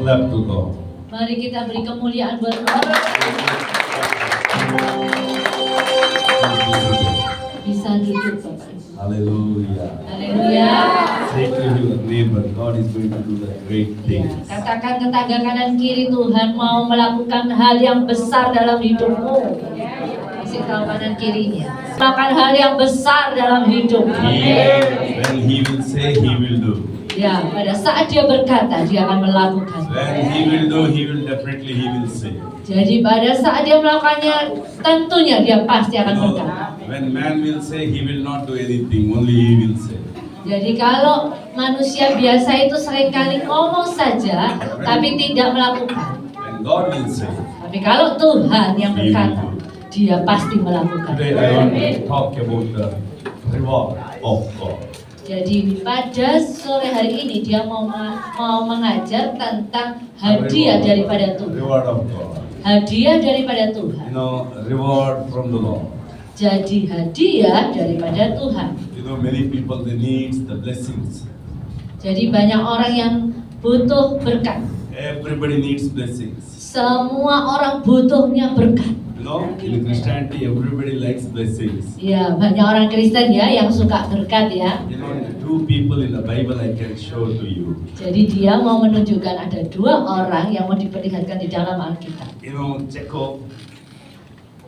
clap to God. Mari kita beri kemuliaan buat Tuhan. Bisa duduk Bapak Ibu. Hallelujah. Haleluya. Say to your neighbor, God is going to do the great Ya, things. katakan tetangga kanan kiri, Tuhan mau melakukan hal yang besar dalam hidupmu. Kasih tahu kanan kirinya. Melakukan hal yang besar dalam hidupmu. When he will say, he will do. Ya, pada saat dia berkata, dia akan melakukan. When he will do, he will definitely he will say. Jadi pada saat dia melakukannya, tentunya dia pasti akan berkata. When man will say, he will not do anything, only he will say. Jadi kalau manusia biasa itu seringkali ngomong saja, tapi tidak melakukan. When God will say, Tapi kalau Tuhan yang berkata, dia pasti melakukan. today I want to talk about the reward of God. Jadi pada sore hari ini dia mau mengajar tentang hadiah daripada Tuhan. Reward of God. Hadiah daripada Tuhan. Reward from the Lord. Jadi hadiah daripada Tuhan. Many people they need the blessings. Jadi banyak orang yang butuh berkat. Everybody needs blessings. Semua orang butuhnya berkat. In Christianity everybody likes blessings. Ya, banyak orang Kristen ya yang suka berkat ya. Two people in the Bible I can show to you. Jadi dia mau menunjukkan ada dua orang yang mau diperlihatkan di dalam Alkitab. Jacob,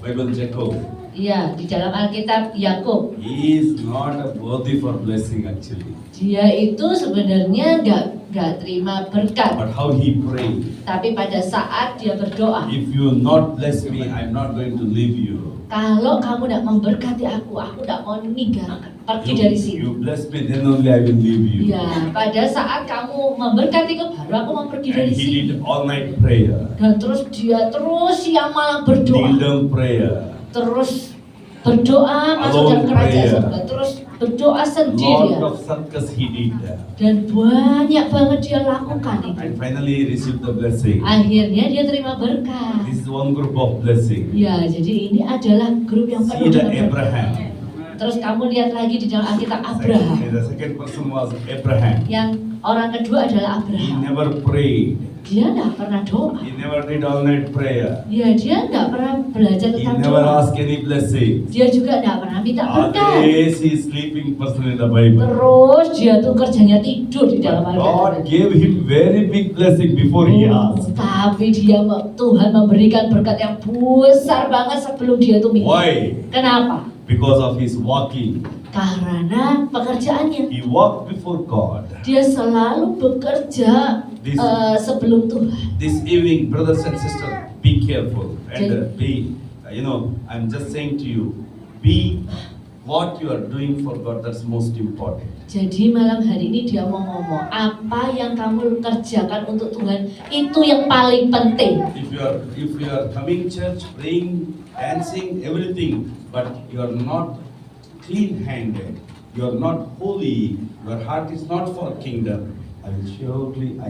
Bible Jacob. Iya, di dalam Alkitab Yakub. He is not worthy for blessing actually. Dia itu sebenarnya nggak terima berkat. But how he prayed. Tapi pada saat dia berdoa. If you not bless me, I'm not going to leave you. Kalau kamu tidak memberkati aku tidak mau meninggalkan, pergi dari sini. You bless me, then only I will leave you. Ya, pada saat kamu memberkatiku, baru aku mau pergi dari And sini. he did all night prayer. Dan terus dia siang malam berdoa. Kingdom prayer. Terus berdoa masuk dalam kerajaan surga. Terus berdoa sendirian. Lot of sadaqas he did that. Dan banyak banget dia lakukan itu. And finally he received the blessing. Akhirnya dia terima berkat. This is one group of blessing. Ya, jadi ini adalah grup yang See penuh the dengan berkat. Abraham. Terus kamu lihat lagi di dalam Alkitab Abraham. The second person was Abraham. Yang orang kedua adalah He Abraham. never prayed. Dia tidak pernah doa. He never did all night prayer. Ya, dia tidak pernah belajar He tentang never doa. asked any blessing. Dia juga tidak pernah minta berkat. Always he is sleeping person in the Bible. Terus dia tuh kerjanya tidur di dalam But God Alkitab. gave him very big blessing before he asked. Tapi Tuhan memberikan berkat yang besar banget sebelum dia tuh minta. Why? Kenapa? Because of his walking. Karena pekerjaannya. He walked before God. Dia selalu bekerja sebelum Tuhan. This evening, brothers and sisters, be careful and be, I'm just saying to you, be what you are doing for God. That's most important. Jadi malam hari ini dia mau ngomong apa yang kamu kerjakan untuk Tuhan itu yang paling penting. If you are coming church, praying, dancing, everything, but you are not clean-handed, you are not holy, your heart is not for kingdom, I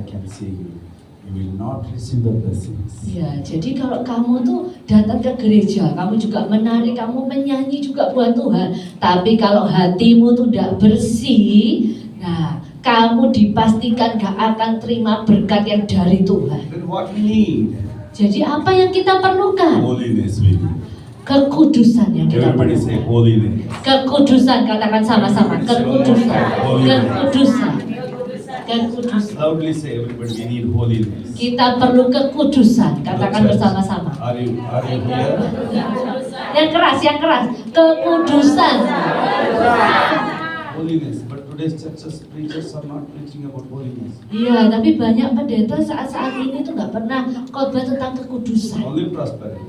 can see you. You will not receive the blessings. Ya, jadi kalau kamu tuh datang ke gereja, kamu juga menari, kamu menyanyi juga buat Tuhan. Tapi kalau hatimu tuh tidak bersih, nah kamu dipastikan gak akan terima berkat yang dari Tuhan. Then what we need? Jadi apa yang kita perlukan? Holiness we need. Kekudusan yang kita Everybody perlukan. say holiness. Kekudusan, katakan sama-sama. Kekudusan. Kekudusan. Kekudusan. Loudly say everybody, we need holiness. Kita perlu kekudusan, katakan bersama-sama. Are you here? Yang keras. Kekudusan. Holiness. But today's churches preachers are not preaching about holiness. Iya, tapi banyak pendeta saat ini tuh nggak pernah khotbah tentang kekudusan. Only prosperity.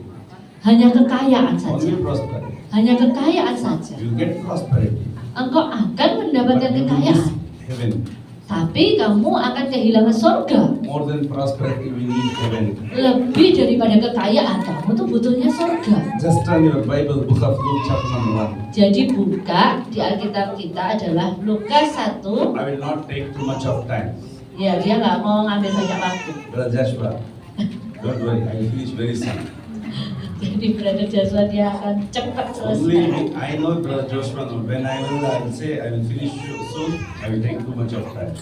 Hanya kekayaan saja. Only prosperity. Hanya kekayaan saja. You get prosperity. Engkau akan mendapatkan But you will kekayaan. miss heaven. Tapi kamu akan kehilangan surga. More than prosperity, we need heaven. Lebih daripada kekayaan, kamu tuh butuhnya surga. Just turn your Bible, book of Luke chapter number 1. Jadi buka di Alkitab kita adalah Lukas 1. I will not take too much of time. Ya, dia nggak mau ngambil banyak waktu. Brother Joshua, don't worry, I will finish very soon. Jadi Brother Joshua dia akan cepat selesai. Only I know Brother Joshua. When I will say I will finish soon, I will take too much of time.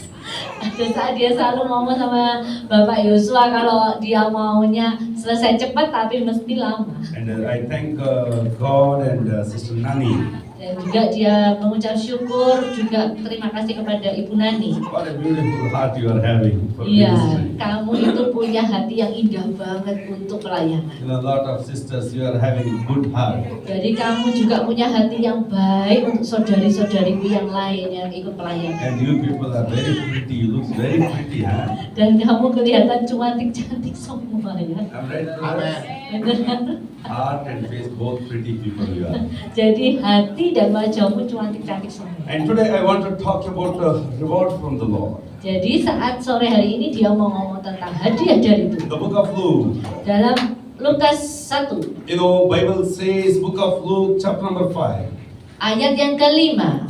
Ada saat dia selalu ngomong sama Bapak Yosua kalau dia maunya selesai cepat tapi mesti lama. And I thank God and Sister Nani. Dan juga dia mengucap syukur, juga terima kasih kepada Ibu Nani. What a beautiful heart you are having for Iya, ministry. kamu itu punya hati yang indah banget untuk pelayanan. You know, a lot of sisters, you are having good heart. Jadi kamu juga punya hati yang baik untuk saudari-saudariku yang lain yang ikut pelayanan. And you people are very pretty. You look very pretty, huh? Dan kamu kelihatan cantik-cantik semua ya. I'm right, Amen. Benar. Heart and face, both pretty people you are. Jadi hati dan wajahmu cantik-cantik semua. And today I want to talk about the reward from the Lord. Jadi saat sore hari ini dia mau ngomong tentang hadiah dari Tuhan. The book of Luke. Dalam Lukas 1 You know, Bible says, book of Luke, chapter number 5. ayat yang kelima.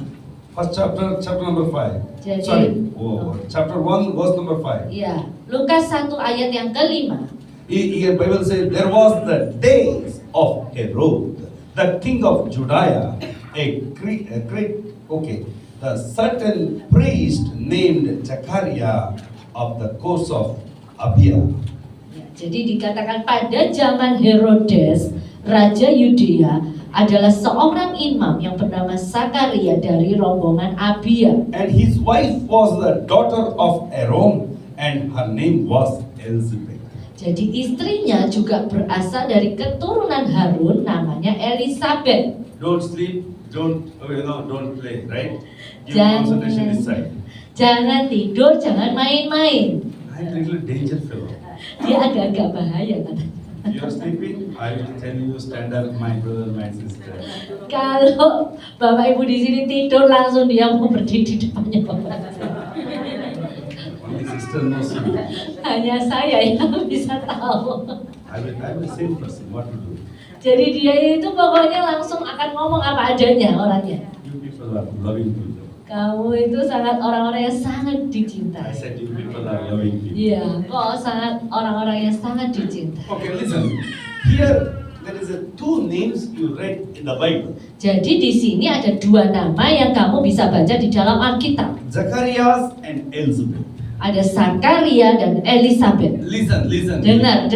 First chapter number 5. Jadi- Sorry, chapter 1, verse number 5. Ya, Lukas 1 ayat yang kelima. Here Bible says, there was the days of Herod, the king of Judea, the certain priest named Zechariah of the course of Abia. Ya, jadi dikatakan pada zaman Herodes, Raja Yudea, adalah seorang imam yang bernama Zakaria dari rombongan Abia. And his wife was the daughter of Aaron, and her name was Elizabeth. Jadi istrinya juga berasal dari keturunan Harun, namanya Elizabeth. Don't sleep, don't play, right? Give Jangan- concentration this side. Jangan tidur, jangan main-main. I'm a little danger fellow. Dia agak-agak bahaya kan. You are sleeping, I will tell you stand up, my brother, my sister. Kalau Bapak Ibu di sini tidur, langsung dia mau berdiri di depannya Bapak. Only sister knows you. Hanya saya yang bisa tahu. I will same person, what to do. Jadi dia itu pokoknya langsung akan ngomong apa adanya orangnya. You people are loving people. Kamu itu sangat orang-orang yang sangat I dicintai. said you people are loving people. Iya, kok sangat orang-orang yang sangat dicintai. Okay, listen. Here there is two names you read in the Bible. Jadi di sini ada dua nama yang kamu bisa baca di dalam Alkitab. Zacharias and Elizabeth. Ada Zakaria dan Elizabeth. Listen. Dengar.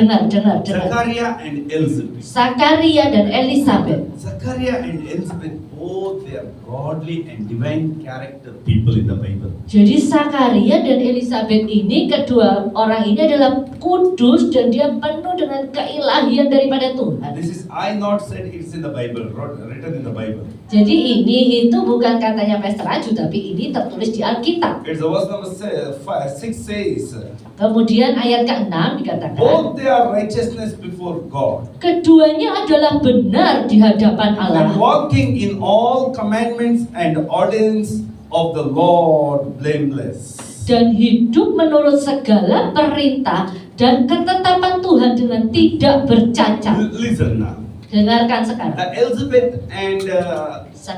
Zachariah and Elizabeth. Zakaria dan Elizabeth. Zachariah and Elizabeth, both they are godly and divine character people in the Bible. Jadi Zakaria dan Elizabeth ini, kedua orang ini adalah kudus dan dia penuh dengan keilahian daripada Tuhan. This is I not said it's in the Bible, written in the Bible. Jadi ini itu bukan katanya Pastor Aju, tapi ini tertulis di Alkitab. It's the verse number 6 says, Kemudian ayat ke-6 dikatakan, both they are righteousness before God, keduanya adalah benar di hadapan and Allah walking in all commandments and ordinance of the Lord blameless. dan hidup menurut segala perintah dan ketetapan Tuhan dengan tidak bercacat. Listen now. Dengarkan sekarang. Elizabeth and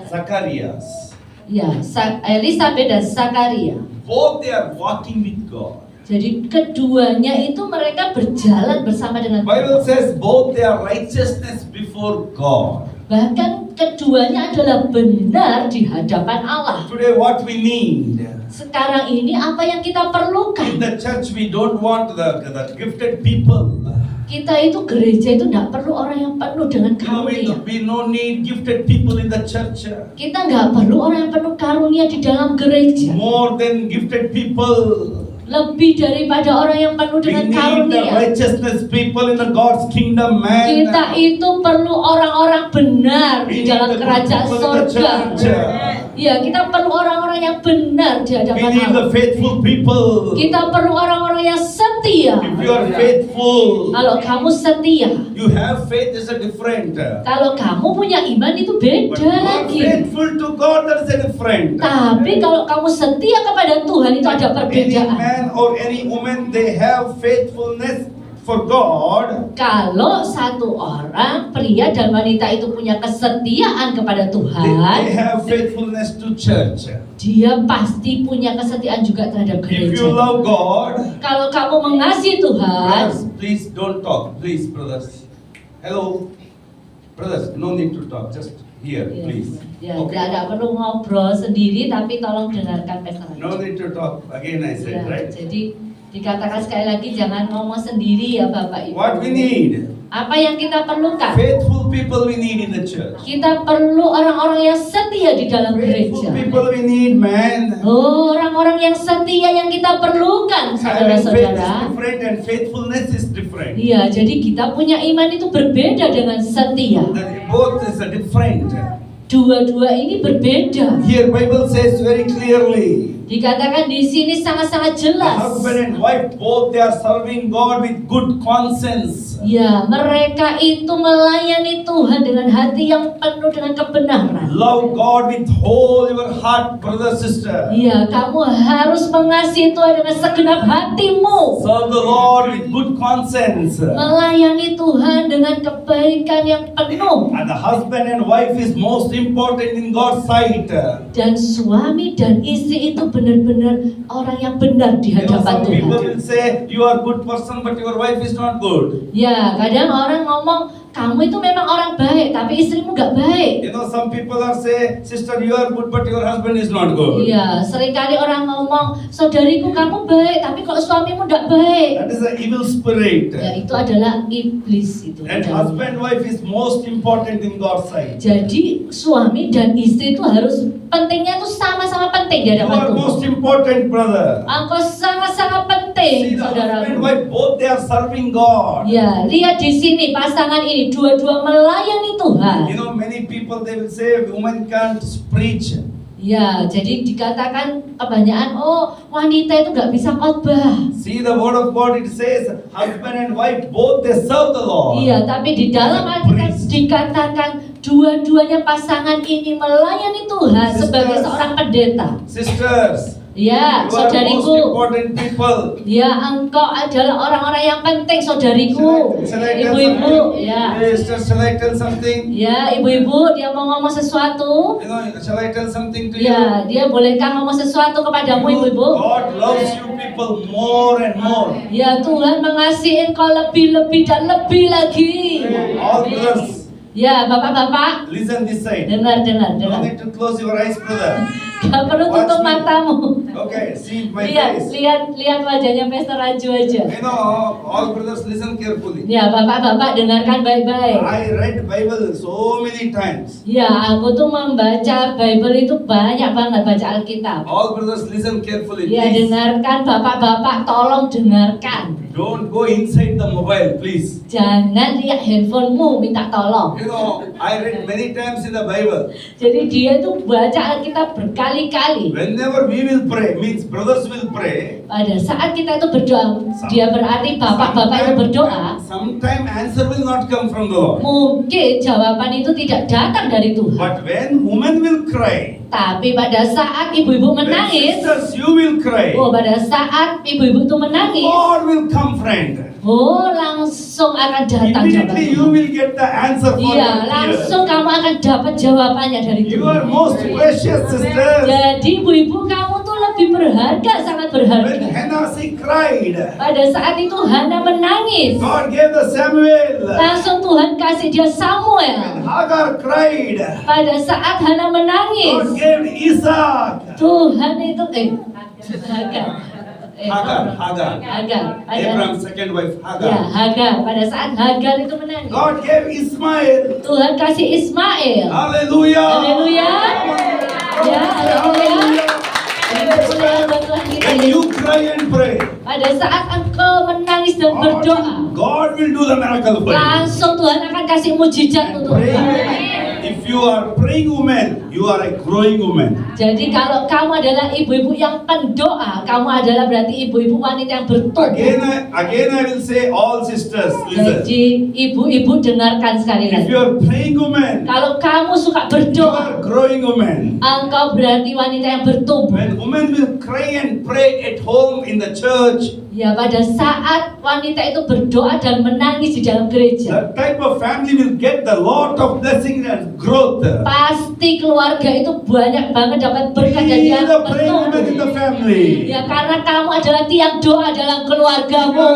Zacharias, Ya, Elizabeth dan Zakaria. both they are walking with God. Jadi keduanya itu mereka berjalan bersama dengan Bible Tuhan. says both they are righteousness before God. Bahkan keduanya adalah benar di hadapan Allah. Today what we need, Sekarang ini apa yang kita in perlukan? the church we don't want the gifted people. Kita itu gereja itu tidak perlu orang yang penuh dengan karunia. We no need gifted people in the church. Kita nggak perlu orang yang penuh karunia di dalam gereja. More than gifted people, Lebih daripada orang yang penuh we dengan need the karunia. righteousness people in the God's kingdom, man. Kita itu perlu orang-orang benar We di need dalam the kerajaan good people in the sorga. church. Ya, kita perlu orang-orang yang benar di We hadapan need the Allah. faithful people. Kita perlu orang-orang yang setia. If you are faithful, Kalau kamu setia, you have faith is a different. kalau kamu punya iman itu But beda you are lagi. faithful to God, that is a different. Tapi kalau kamu setia kepada Tuhan itu ada Any perbedaan. man or any woman, they have faithfulness for God. Kalau satu orang, pria dan wanita itu punya kesetiaan kepada They Tuhan, have faithfulness to church. dia pasti punya kesetiaan juga terhadap If you gereja. love God, Kalau kamu mengasihi Tuhan, brothers, please don't talk, please, brothers. Hello. Brothers, no need to talk, just hear, Ya, please. ya, Okay. nggak perlu ngobrol sendiri, tapi tolong dengarkan Pastor Raja. No need to talk. Again I said, Ya, right? jadi dikatakan sekali lagi jangan ngomong sendiri ya Bapak Ibu. What we need? Apa yang kita perlukan? Faithful people we need in the church. Kita perlu orang-orang yang setia di dalam Faithful gereja. people we need, man. Oh, orang-orang yang setia yang kita perlukan, Having faith is saudara-saudara. different and faithfulness is different. Iya, jadi kita punya iman itu berbeda dengan setia. Both is a different. Dua-dua ini berbeda. Here Bible says very clearly. Dikatakan di sini sangat-sangat The jelas. husband and wife both they are serving God with good conscience. Ya, mereka itu melayani Tuhan dengan hati yang penuh dengan kebenaran. Love God with whole your heart, brother, sister. Ya, kamu harus mengasihi Tuhan dengan segenap hatimu. Serve the Lord with good conscience. Melayani Tuhan dengan kebaikan yang penuh. And the husband and wife is most important in God's sight. Dan suami dan istri itu benar-benar orang yang benar di You know, hadapan some people Tuhan. will say you are good person but your wife is not good. Ya, kadang orang ngomong kamu itu memang orang baik, tapi istrimu gak baik. You know, some people are say, sister, you are good, but your husband is not good. Iya, seringkali orang ngomong, saudariku kamu baik, tapi kok suamimu gak baik. That is the evil spirit. Ya, itu adalah iblis itu. And husband wife is most important in God's sight. Jadi suami dan istri itu harus pentingnya itu sama-sama penting di You hadapan are Tuhan. most important, brother. Engkau sangat-sangat See penting, the husband saudara. and wife both they are serving God. Ya, lihat di sini pasangan ini dua-dua melayani Tuhan. You know, many people they will say woman can't preach. Ya, jadi dikatakan kebanyakan, oh wanita itu nggak bisa khotbah. See the word of God, it says husband and wife both they serve the Lord. Iya, tapi di dalam Alkitab dikatakan dua-duanya pasangan ini melayani Tuhan sebagai Sisters. seorang pendeta. Sisters, Ya, you are most saudariku. important people. Ya, engkau adalah orang-orang yang penting, saudariku. Shall I tell Ibu-ibu, something? ya. Sister, shall I tell something? Ya, ibu-ibu, dia mau ngomong sesuatu. You know, shall I tell something to you? Ya, dia bolehkah ngomong sesuatu kepadamu, ibu-ibu? God loves you people more and more. Ya, Tuhan mengasihi engkau lebih-lebih dan lebih lagi. All brothers, Ya, bapak-bapak, listen this side. dengar. No need to close your eyes, brother. Gak perlu tutup Watch me. matamu. Okay, see my Lihat, face. lihat wajahnya Pastor Raju aja. You know, all brothers listen carefully. Ya, bapak-bapak dengarkan baik-baik. I read Bible so many times. Ya, aku tuh membaca Bible itu banyak banget, baca Alkitab. All brothers listen carefully, Ya, please. dengarkan bapak-bapak, tolong dengarkan. Don't go inside the mobile, please. Jangan lihat handphonemu, minta tolong. You know, I read many times in the Bible. Jadi dia tuh baca Alkitab berkali-kali. Whenever we will pray, means brothers will pray. Pada saat kita itu berdoa, dia berarti bapak-bapak itu berdoa. Sometime answer will not come from the Lord. Mungkin jawaban itu tidak datang dari Tuhan. But when woman will cry, Tapi pada saat ibu-ibu when menangis, sisters you will cry, oh pada saat ibu-ibu itu menangis, God will come, friend. oh langsung akan datang jawaban Immediately you Tuhan. will get the answer for Iya, your prayer. langsung kamu akan dapat jawabannya dari You are Tuhan. most precious, sisters. Jadi ibu-ibu kamu tuh lebih berharga, sangat When berharga. Hannah she cried, Pada saat itu Hana menangis, God gave the Samuel. langsung Tuhan kasih dia When Samuel. Hagar cried, Pada saat Hana God menangis, gave Isaac. Tuhan itu Hagar. Hagar. Hagar. Abraham's second wife, Ya, Hagar. Hagar. Pada saat Hagar itu menangis, God gave Ismail. Tuhan kasih Ismail. Hallelujah. Haleluya. Ya, haleluya. Haleluya buat Tuhan kita When ya. you cry and pray, Pada saat engkau menangis dan berdoa, God will do the miracle for you. langsung Tuhan akan kasih mujizat untuk engkau. If you are praying woman, you are a growing woman. Jadi kalau kamu adalah ibu-ibu yang pendoa, kamu adalah berarti ibu-ibu wanita yang bertumbuh. Again I will say all sisters, listen. Jadi ibu-ibu dengarkan sekali If lagi. you are praying woman, Kalau kamu suka you berdoa, are growing woman. engkau berarti wanita yang bertumbuh. When women will cry and pray at home in the church, Ya, pada saat wanita itu berdoa dan menangis di dalam gereja, that type of family will get the lot of blessing and growth. pasti keluarga itu banyak banget dapat berkat dan Be dia the praying woman in the bertumbuh. family. Ya, karena kamu adalah tiang doa dalam If keluargamu.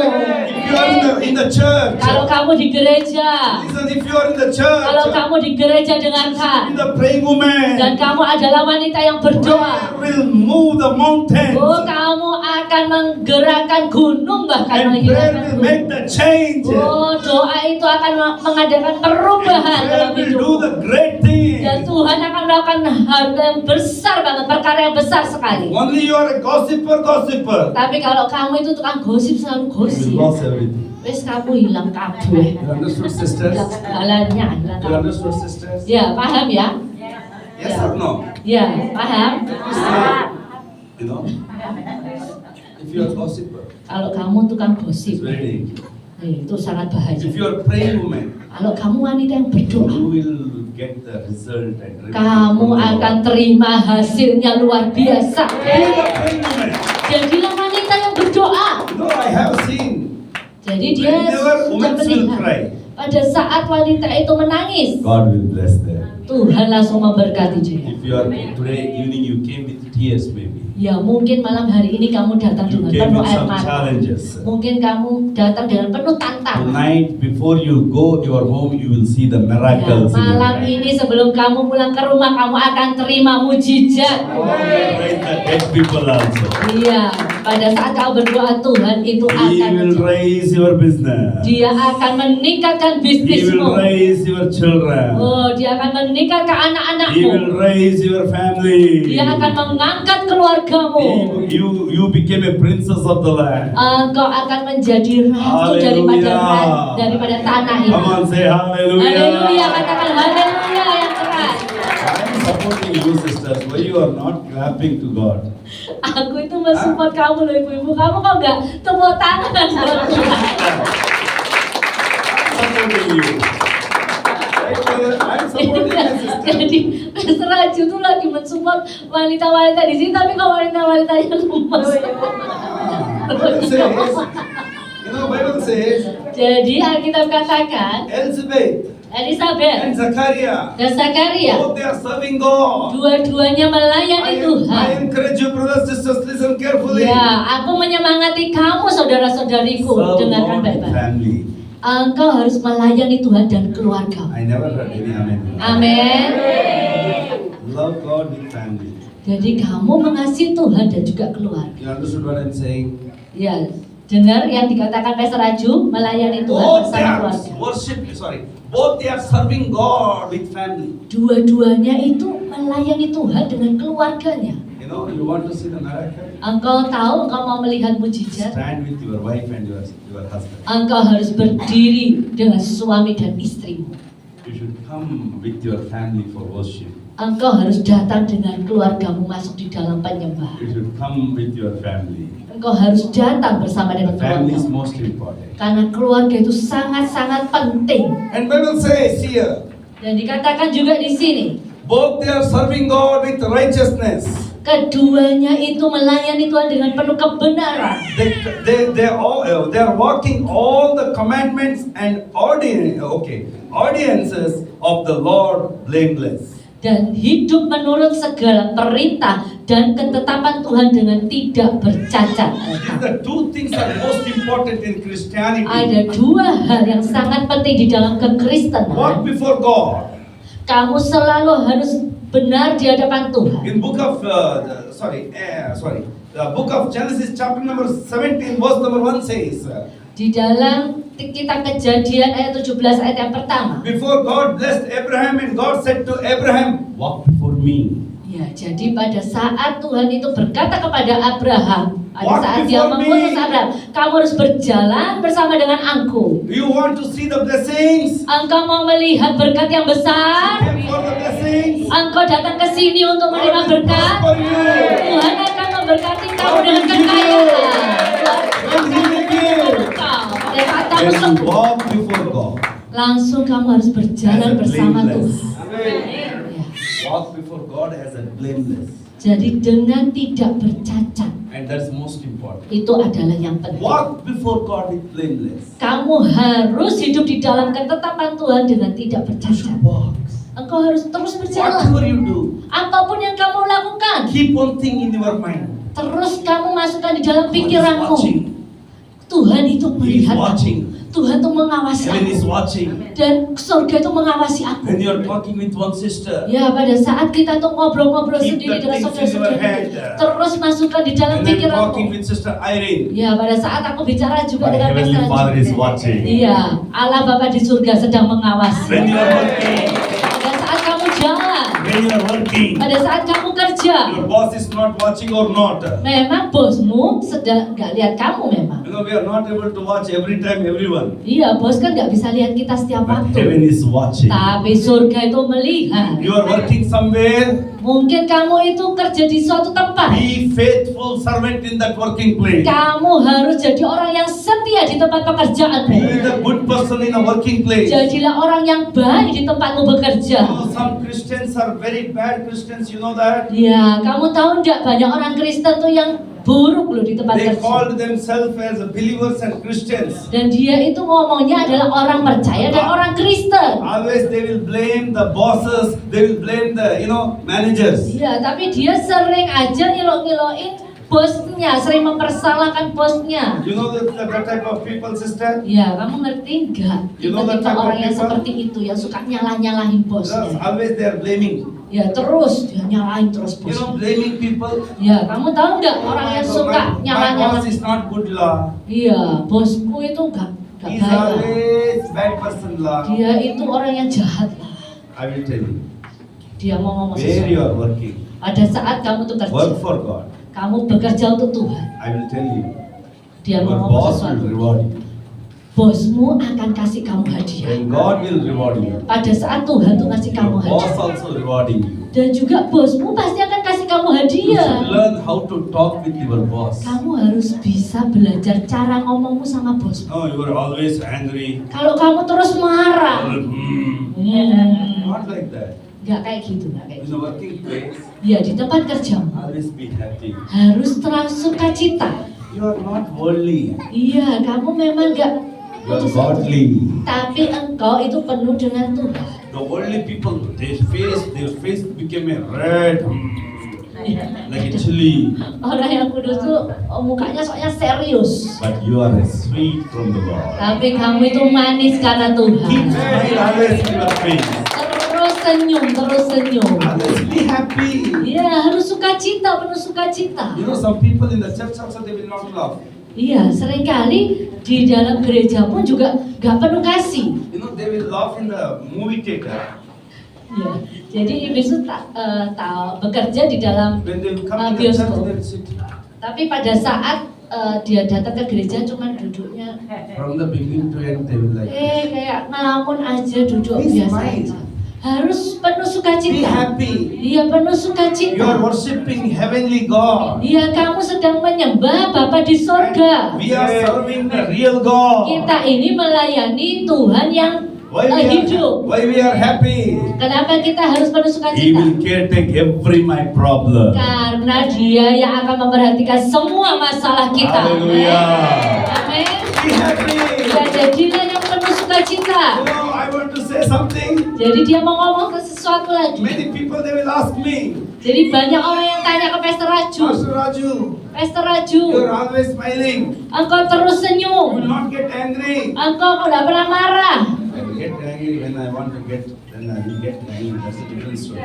you you are in the church, Kalau kamu di gereja, listen, if you are in the kalau church, kamu di gereja dengarkan, in the praying woman, dan kamu adalah wanita yang berdoa, prayer will move the mountains, oh kamu akan menggerakkan gunung bahkan and prayer will menghilangkan make gunung. the change. Oh doa itu akan mengadakan perubahan Prayer dalam will do hidupmu. the great thing. Dan Tuhan akan melakukan hal yang besar banget, perkara yang besar sekali. Only you are a gossiper. Tapi kalau kamu itu tukang gosip, selalu You gosip, will lose everything. wes kamu hilang kabeh. You understood, sisters? Hilang segalanya. hilang You kabeh. understood, sisters? Ya, paham ya? Yes or no? Ya, paham. You know, if you are gossiper, Kalau kamu tukang it's gosip, very dangerous. itu sangat bahaya. If you are praying woman, Kalau kamu wanita yang berdoa, you will get the result and reward kamu from the akan Lord. terima hasilnya luar biasa. Be the praying woman. Jadilah wanita yang berdoa. No, I have seen. Jadi dia Whenever sudah women will melihat cry, pada saat wanita itu menangis, God will bless them. Tuhan langsung memberkati dia. If you are today evening, you came with tears, maybe. Ya mungkin malam hari ini kamu datang You dengan came penuh with air some mata. challenges. Mungkin kamu datang dengan penuh tantangan. Tonight, before you go to your home, you will see the Ya, miracles. in your malam life. ini sebelum kamu pulang ke rumah, kamu akan terima mujizat. Raise the dead people also. Iya, pada saat kau berdoa Tuhan itu He akan will menjadi. raise your business. Dia akan meningkatkan He will bisnismu. raise your children. Oh, dia akan meningkatkan He anak-anakmu. will raise your family. Dia akan mengangkat keluargamu. You became a princess of the land. Engkau akan menjadi ratu Hallelujah. daripada tanah ini. Come on, say Haleluya, hallelujah. katakan haleluya yang keras. I am supporting you, sisters. Why you are not clapping to God? Aku itu mensupport kamu loh ibu-ibu. Kamu kok nggak tepuk tangan buat Tuhan? Supporting you. I'm supporting my sister. Jadi Pastor Raju tuh lagi mensupport wanita-wanita di sini, tapi kok wanita-wanitanya lemas. Bible says, Bible says, Jadi Alkitab katakan Elizabeth Elizabeth and Zachariah, dan Zakaria both they are serving God. dua-duanya melayani I Tuhan. encourage you, brothers, sisters, listen carefully. Ya, aku menyemangati kamu saudara-saudariku, Serve dengarkan God with baik-baik. family. Engkau harus melayani Tuhan dan keluarga. I never heard any amen. Amin. Love God with family. Jadi kamu mengasihi Tuhan dan juga keluarga. You understood what I'm saying? Ya, dengar yang dikatakan Pastor Raju, melayani Tuhan Both they bersama are keluarga. Both they are serving God with family. Dua-duanya itu melayani Tuhan dengan keluarganya. You want to see the miracle? Engkau tahu, engkau mau melihat mujizat, Stand with your wife and your husband. engkau harus berdiri dengan suami dan istrimu. You should come with your family for worship. Engkau harus datang dengan keluargamu masuk di dalam penyembahan. You should come with your family. Engkau harus datang bersama dengan Family is keluarga. most important. Karena keluarga itu sangat-sangat penting. And Bible says here, Dan dikatakan juga di sini, both they are serving God with righteousness. keduanya itu melayani Tuhan dengan penuh kebenaran. They are walking all the commandments and ordinances of the Lord blameless. Dan hidup menurut segala perintah dan ketetapan Tuhan dengan tidak bercacat. These are two things are most important in Christianity. Ada dua hal yang sangat penting di dalam kekristenan. Walk before God. Kamu selalu harus benar di hadapan Tuhan. In book of the book of Genesis chapter number 17 verse number 1 says, Di dalam kitab Kejadian ayat 17 ayat yang pertama. before God blessed Abraham and God said to Abraham, walk before me. Ya, jadi pada saat Tuhan itu berkata kepada Abraham, pada Walk saat dia before mengutus me. Abraham, kamu harus berjalan bersama dengan aku. Do you want to see the blessings? Engkau mau melihat berkat yang besar? Came for the blessings. Engkau datang ke sini untuk menerima God will berkat. prosper you. Tuhan akan memberkati kamu dengan kekayaan. When He will give. Engkau, pada saat kamu When you sembuh, walk before God, langsung kamu harus berjalan as a bersama blameless. Tuhan. Ya. Walk before God as a blameless. Jadi dengan tidak bercacat, And that's most important. itu adalah yang penting. Walk before God with blameless. Kamu harus hidup di dalam ketetapan Tuhan dengan tidak bercacat. Walk. Engkau harus terus berjalan. Whatever you do, Apapun yang kamu lakukan, keep one thing in your mind. terus kamu masukkan di dalam God is pikiranmu. watching. Tuhan itu He is melihat aku. watching. Tuhan itu mengawasi Heaven aku. is watching. Dan surga itu mengawasi aku. When you are talking with one sister, Ya, pada saat kita tuh ngobrol-ngobrol Keep sendiri the dengan things saudara-saudara in your kita, head. terus masukkan di dalam and then talking pikiranmu. with Sister Irene, Ya, pada saat aku bicara juga my dengan Heavenly Pastor Father is juga. watching. Iya, Allah Bapa di surga sedang mengawasi. When you are working, Pada saat kamu jalan, when you are working, pada saat kamu kerja, your boss is not watching or not. memang bosmu sedang nggak lihat kamu memang. You know, we are not able to watch every time everyone. Iya, bos kan nggak bisa lihat kita setiap But heaven waktu. is watching. Tapi surga itu melihat. You are working somewhere, Mungkin kamu itu kerja di suatu tempat. be faithful servant in that working place. Kamu harus jadi orang yang setia di tempat pekerjaanmu. Be the good person in a working place. Jadilah orang yang baik di tempatmu You bekerja. know, some Christians are very bad Christians, you know that? Ya, kamu tahu enggak banyak orang Kristen tuh yang buruk loh di tempat They kerja. called themselves as believers and Christians. Dan dia itu ngomongnya adalah orang percaya dan orang Kristen. Always they will blame the bosses, they will blame the, managers. Iya, tapi dia sering aja ngilo-ngiloin bosnya, sering mempersalahkan bosnya. You know that type of people, sister? Ya, kamu ngerti enggak? You know that Tipe-tipe type of orang yang people? seperti itu, yang suka nyalah-nyalahin bosnya. Always they are blaming. Ya, terus dia nyalahin terus You know, bosnya. blaming people. Ya, kamu tahu enggak orang yang suka My boss nyalah-nyalahin? is not good lah. Iya, bosku itu enggak He's baik lah. always bad person lah. Dia itu orang yang jahat lah. I will tell you. Dia mau ngomong Where you sesuatu. are working, Pada saat kamu tuh kerja, work for God. kamu bekerja untuk Tuhan. I will tell you. Dia mau Your ngomong boss will sesuatu. reward you. Bosmu akan kasih kamu hadiah. When God will reward you, Pada saat Tuhan tuh ngasih kamu your boss hadiah. also rewarding you. Dan juga bosmu pasti akan kasih kamu You hadiah. should learn how to talk with your boss. Kamu harus bisa belajar cara ngomongmu sama bosmu. No, you are always angry. Kalau kamu terus marah, Not like that. nggak kayak gitu, nggak kayak In gitu. the working place, Ya, di tempat kerjamu always be happy. harus terus sukacita. You are not worldly. Iya, kamu memang nggak You are godly. tapi engkau itu penuh dengan Tuhan. The worldly people, their face became a red, like a chili. Orang yang kudus tuh mukanya soalnya serius. But you are sweet from the Lord. Tapi kamu itu manis karena Tuhan. Keep smile always in your face. Terus senyum, terus senyum. Always be happy. Iya, harus sukacita, penuh sukacita. You know, some people in the church also they will not laugh. Iya, seringkali di dalam gereja pun juga gak penuh kasih. You know, they will laugh in the movie theater. Ya, jadi ibu itu bekerja di dalam When they will come to the church, bioskop. they will sit. Tapi pada saat dia datang ke gereja cuman duduknya From the beginning to end, they will like. kayak ngelamun aja duduk Be biasa smile. aja. Harus penuh Be sukacita. happy. Iya, penuh You are sukacita. worshiping heavenly God. Iya, kamu sedang menyembah Bapa di sorga. We are serving the real God. Kita ini melayani Tuhan yang hidup. Why we are happy? Kenapa kita harus penuh He sukacita? will take every my problem. Karena Dia yang akan memperhatikan semua masalah kita. Hallelujah. Amin. Be happy. Ya, jadilah yang penuh sukacita. You know, I want to say something. Jadi dia mau ngomong ke sesuatu lagi. Many people they will ask me, Jadi banyak orang yang tanya ke Pastor Raju. Pastor Raju, Pastor Raju, you are always smiling. engkau terus You senyum. will not get angry. Engkau tidak pernah marah. I will get angry when I want to get, then I will get angry. That's a different story.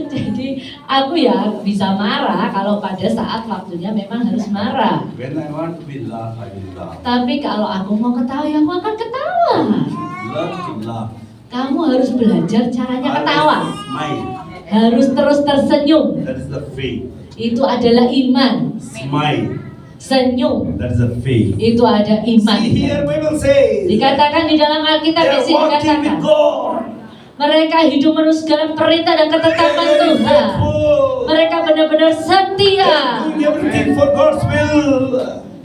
Jadi aku ya bisa marah kalau pada saat waktunya memang harus marah. When I want to be laugh, I will laugh. Tapi kalau aku mau ketawa, ya aku akan ketawa. Learn to laugh. Kamu harus belajar caranya ketawa. Always smile. Harus terus tersenyum. That is the faith. Itu adalah iman. Smile. Senyum. That is the faith. Itu ada iman. See here, Bible says. Dikatakan di dalam Alkitab They di are sini walking dikatakan with God. mereka hidup menurut segala perintah dan ketetapan Very Tuhan. faithful. Mereka benar-benar They setia. are doing everything for God's will.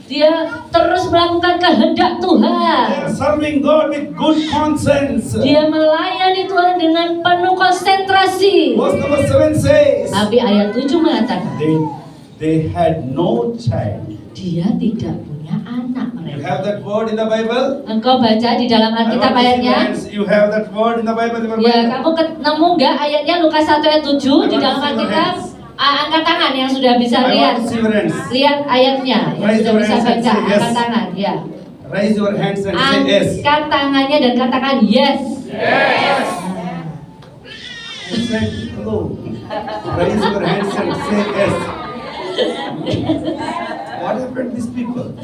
Dia terus melakukan kehendak They Tuhan. are serving God with good conscience. Dia melayani Tuhan dengan penuh konsentrasi. Verse number 7 says, Tapi ayat 7 mengatakan they had no child. dia tidak punya anak You mereka. have that word in the Bible? Engkau baca di dalam I Alkitab want to see ayatnya. hands. You have that word in the Bible? In your Ya, Bible? kamu nemu nggak ayatnya Lukas 1 ayat 7 di dalam Alkitab? Angkat tangan yang sudah bisa I lihat. want to see your hands. Lihat ayatnya yang Raise sudah your bisa hands and baca. say yes. Angkat tangan, ya. Raise your hands and say yes. Angkat tangannya dan katakan yes. Yes. Say hello. Raise your hands and say yes. What happened to these people?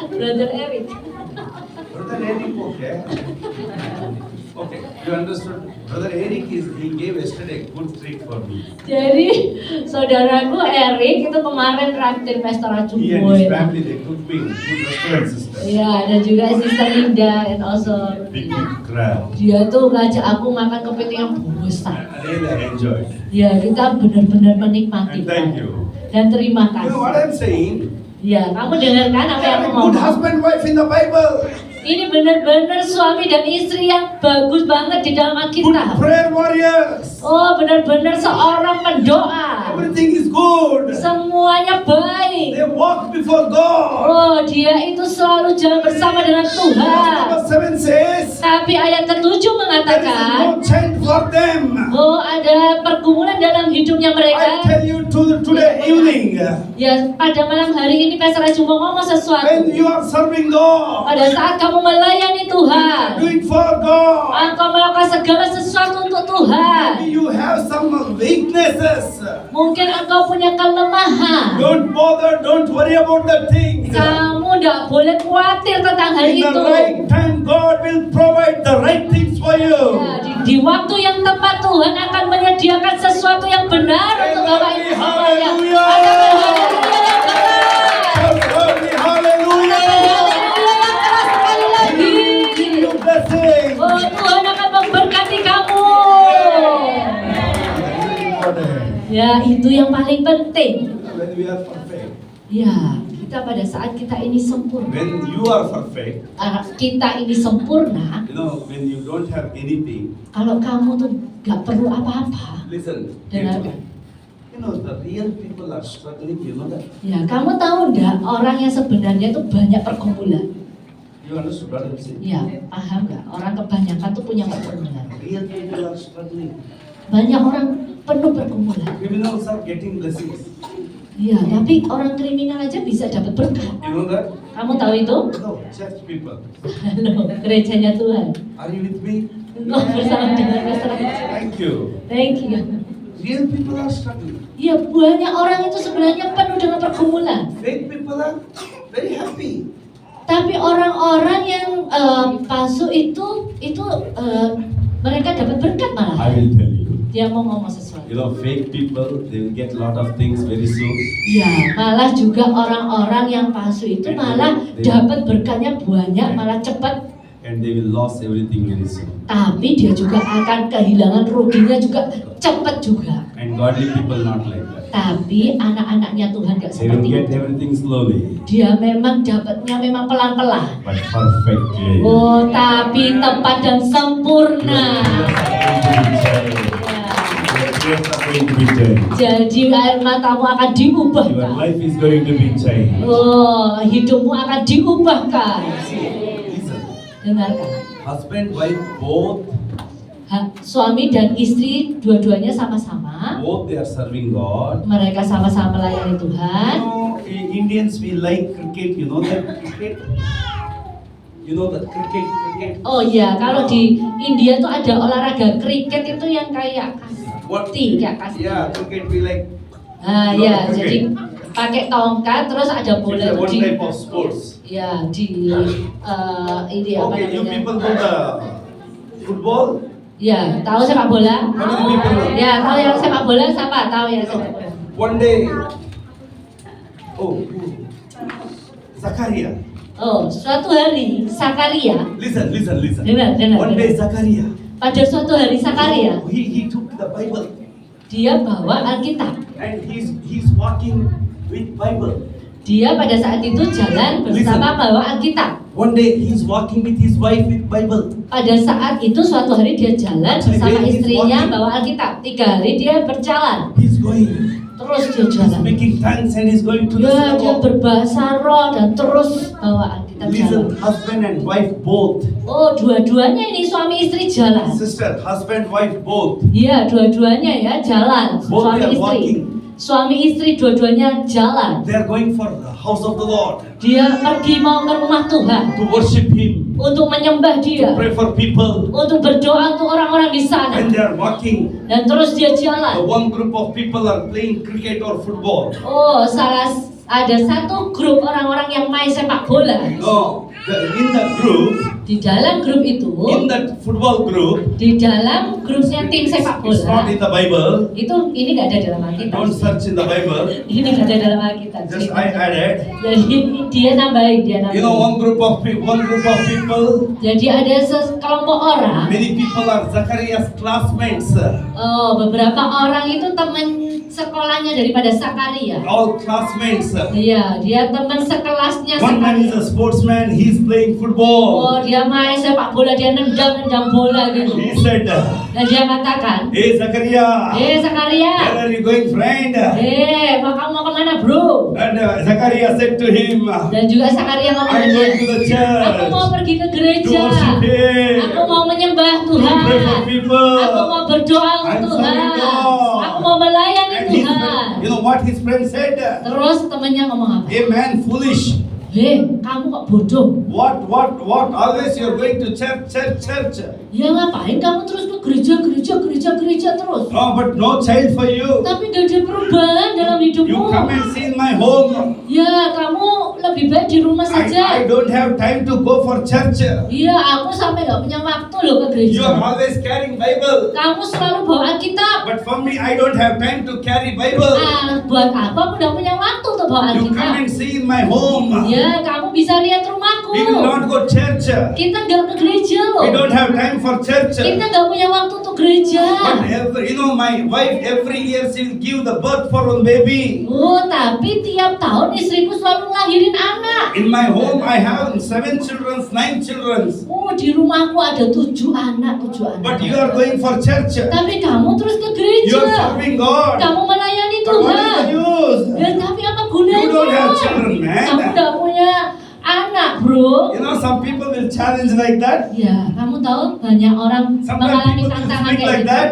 Brother Eric. Brother Eric, okay. Okay, you understood? Brother Eric he gave yesterday good treat for me. Jadi saudaraku Eric itu kemarin traktir pesta racun He and boy. his family they cooked me good restaurant sister. Iya, dan juga Sister Linda and also Big crab. dia tuh ngajak aku makan kepiting yang besar. I really enjoyed. Ya, kita benar-benar menikmati. And thank you. Dan terima You know what kasih. I'm saying? Ya, kamu dengarkan apa yang aku Good ngomong. husband wife in the Bible. Ini benar-benar suami dan istri yang bagus banget di dalam Good Alkitab. prayer warriors. Oh, benar-benar seorang pendoa. Everything is good. Semuanya baik. They walk before God. Oh, dia itu selalu jalan bersama dengan Verse Tuhan. number 7 says, Tapi ayat ke-7 there is mengatakan, no change for them. oh, ada pergumulan dalam hidupnya I mereka. tell you today evening, Ya, pada malam hari ini Pastor Jumbo ngomong sesuatu. when you are serving God, Pada saat kamu melayani Tuhan, do it for God. engkau melakukan segala sesuatu untuk Tuhan. Maybe you have some weaknesses. Mungkin engkau punya kelemahan. Don't bother, don't worry about the things. Kamu tidak boleh khawatir tentang hal In the itu. right time, God will provide the right things for you. Ya, di waktu yang tepat Tuhan akan menyediakan sesuatu yang benar untuk Bapak Ibu sekalian. Hallelujah. Katakan haleluya yang keras. Glory, hallelujah. Haleluya yang keras sekali lagi. Give you blessing. Oh, Tuhan akan memberkati kamu. Ya, itu yang paling penting. When we are perfect, Ya, kita pada saat kita ini sempurna. when you are perfect, Kita ini sempurna. you know, when you don't have anything, Kalau kamu tuh gak perlu apa-apa. listen. Dengarkan. You know, the real people are struggling, you know that? Ya, kamu tahu enggak orang yang sebenarnya tuh banyak pergumulan? You understood what I'm saying? Ya, paham nggak? Orang kebanyakan tuh punya pergumulan. Real people are struggling. Banyak orang penuh pergumulan. Criminals are getting blessings. Ya, tapi orang kriminal aja bisa dapat berkat. You know that? Kamu tahu itu? No, church people. Halo, gerejanya Tuhan. Are you with me? Oh, bersama dengan Pastor. Thank you. Thank you. Real people are struggling. Ya, banyak orang itu sebenarnya penuh dengan pergumulan. Fake people are very happy. Tapi orang-orang yang palsu itu mereka dapat berkat malah. I will tell you. Dia mau ngomong sesuatu. You know, fake people, they will get a lot of things very soon. Ya, malah juga orang-orang yang palsu itu malah dapat berkatnya banyak, malah cepat. And they will lose everything very soon. Tapi dia juga akan kehilangan ruginya juga cepat juga. And godly people not like that. Tapi anak-anaknya Tuhan gak They will seperti get itu. everything slowly, Dia memang dapatnya memang pelan-pelan. but perfectly. Oh, tapi tepat dan sempurna. Your tears are going to be changed. Jadi air matamu akan Your diubahkan. life is going to be changed. Oh, hidupmu akan diubahkan. Listen, Dengarkan. husband, wife, both Suami dan istri dua-duanya sama-sama. they are serving God. Mereka sama-sama melayani Tuhan. You know, Indians we like cricket. You know that cricket. You know that cricket. Oh iya, kalau di India tuh ada olahraga kriket itu yang kayak kasti, kayak kasti. Yeah, cricket we like. Nah, You know ya, cricket? jadi pakai tongkat terus ada It's bola a one di type of sports. ya di ini apa Okay, you namanya? people do the football. Ya, tahu sepak bola? How many people know? Ya, tahu yang sepak bola siapa? Tahu yang sepak bola. One day, Zakaria. Oh, suatu hari Sakaria, Listen. Dengar. One day Zakaria. pada suatu hari Sakaria, He took the Bible dia bawa Alkitab. and he's walking with Bible. Dia pada saat itu jalan bersama bawa Alkitab. One day he's walking with his wife with Bible. Pada saat itu suatu hari dia jalan bersama istrinya bawa Alkitab. 3 hari dia berjalan. He's going. terus dia He's jalan. making tongues and he's going to the Ya, dia synagogue. berbahasa roh dan terus bawa Alkitab jalan. Listen, husband and wife both. Oh, dua-duanya ini suami istri jalan. Sister, husband, wife both. Iya, dua-duanya ya jalan. Both Suami are istri. walking. Suami istri dua-duanya jalan. They are going for the house of the Lord Dia pergi mau ke rumah Tuhan to worship Him, untuk menyembah Dia, pray for people. untuk berdoa untuk orang-orang di sana. When they are walking, Dan terus dia the jalan. one group of people are playing cricket or football. Oh, ada satu grup orang-orang yang main sepak bola. No, in that group, Di dalam grup itu, in that football group, di dalam grupnya tim sepak it's not bola, in the Bible. ini nggak ada dalam Alkitab. Don't search in the Bible. Ini nggak ada dalam Alkitab. Just I added. Jadi dia nambahin. You know, one group of people. Jadi ada sekelompok orang. Many people are Zacharias classmates. Oh, beberapa orang itu teman sekolahnya daripada Sakaria. All classmates. Iya, dia teman sekelasnya One man is Sakaria. a sportsman. He's playing Oh, football. dia main sepak bola, dia nendang bola gitu. He said, Dan dia katakan, "Hey Zachariah, Sakaria, where are you going, friend?" kamu mau kemana, bro? And Zachariah said to him, Dan juga Sakaria ngomong "I'm ke going to dia, the aku mau church pergi ke to gereja. worship Him, Aku mau menyembah to pray for Tuhan. people." Aku mau berdoa I'm untuk serving Tuhan. God. Aku mau melayani And his Tuhan. friend, you know what his friend said? Terus temannya ngomong apa? "Hey man, foolish. Kamu kok bodoh? What? Always you're going to church. Ya ngapain kamu terus ke gereja terus? Oh, but no child for you. Tapi gak ada perubahan dalam You hidupmu. come and see in my home. Ya, kamu lebih baik di rumah I saja. don't have time to go for church. Iya, aku sampai gak punya waktu loh ke You are gereja. always carrying Bible. Kamu selalu bawa Alkitab. But for me, I don't have time to carry Bible. Buat apa aku gak punya waktu untuk bawa You come Alkitab? and see in my home. Ya, kamu bisa lihat rumahku. We will not go church. Kita gak ke gereja loh. We don't have time for church. Kita gak punya waktu untuk gereja. But my wife every year she will give the birth for one baby. Oh, tapi tiap tahun istriku selalu ngelahirin anak. In my home, I have 7 children, 9 children. Oh, di rumahku ada 7 anak. But you are going for church. Tapi kamu terus ke You gereja. are serving God. Kamu melayani But what is Tuhan. the use? Ya, tapi apa gunanya? You don't have children, man. Kamu gak punya anak, bro. You know, some people will challenge like that. Ya, kamu tahu banyak orang Sometimes mengalami people will tantangan speak kayak like gitu. that.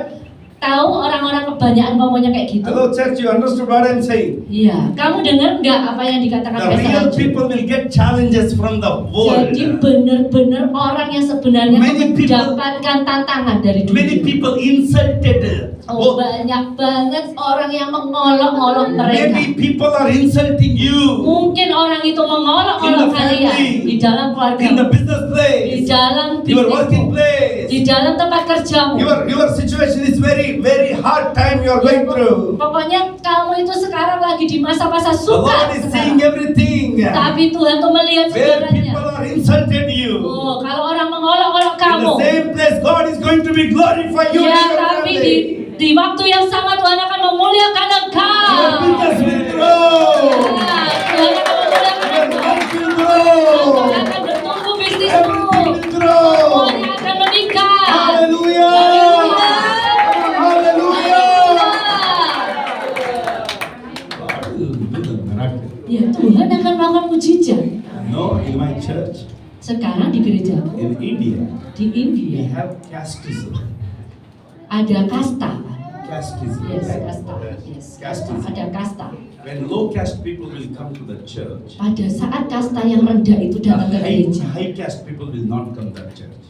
Tahu orang-orang kebanyakan ngomongnya kayak gitu. Hello, church, you understood what I'm saying? Iya, kamu dengar nggak apa yang dikatakan The Pastor real Raju? people will get challenges from the world. Jadi benar-benar orang yang sebenarnya Many people- mendapatkan tantangan dari Many dunia. people insulted. Oh, banyak banget orang yang mengolok-olok mereka. Maybe people are insulting you Mungkin orang itu in mengolok-olok the kalian family, di dalam keluarga, in the business di place, dalam your working bisnismu, place. di dalam tempat kerjamu. Your situation is very, very hard time you are going through. Pokoknya kamu itu sekarang lagi di masa-masa The Lord sukar is seeing sekarang. everything. Tapi Tuhan tuh melihat Where segalanya. people are insulted you. Oh, kalau orang mengolok-olok In kamu, the same place, God is going to be glorified you. ya and your tapi family. di waktu yang sama Tuhan akan memuliakan engkau. Your business will grow. Ya, Tuhan akan memuliakan Your engkau. life will grow. Tuhan akan bertumbuh bisnismu. Everything will grow. Semuanya akan meningkat. Hallelujah. Hallelujah. God will do the miracle. Ya, Tuhan akan melakukan mujizat. No, in my church, Sekarang di gereja in India, di we India have casteism. ada kasta. Casteism. Yes, kasta. Yes, kasta. Ada kasta. When low caste people will come to the church, Pada saat kasta yang rendah itu datang ke gereja. high caste people will not come to church.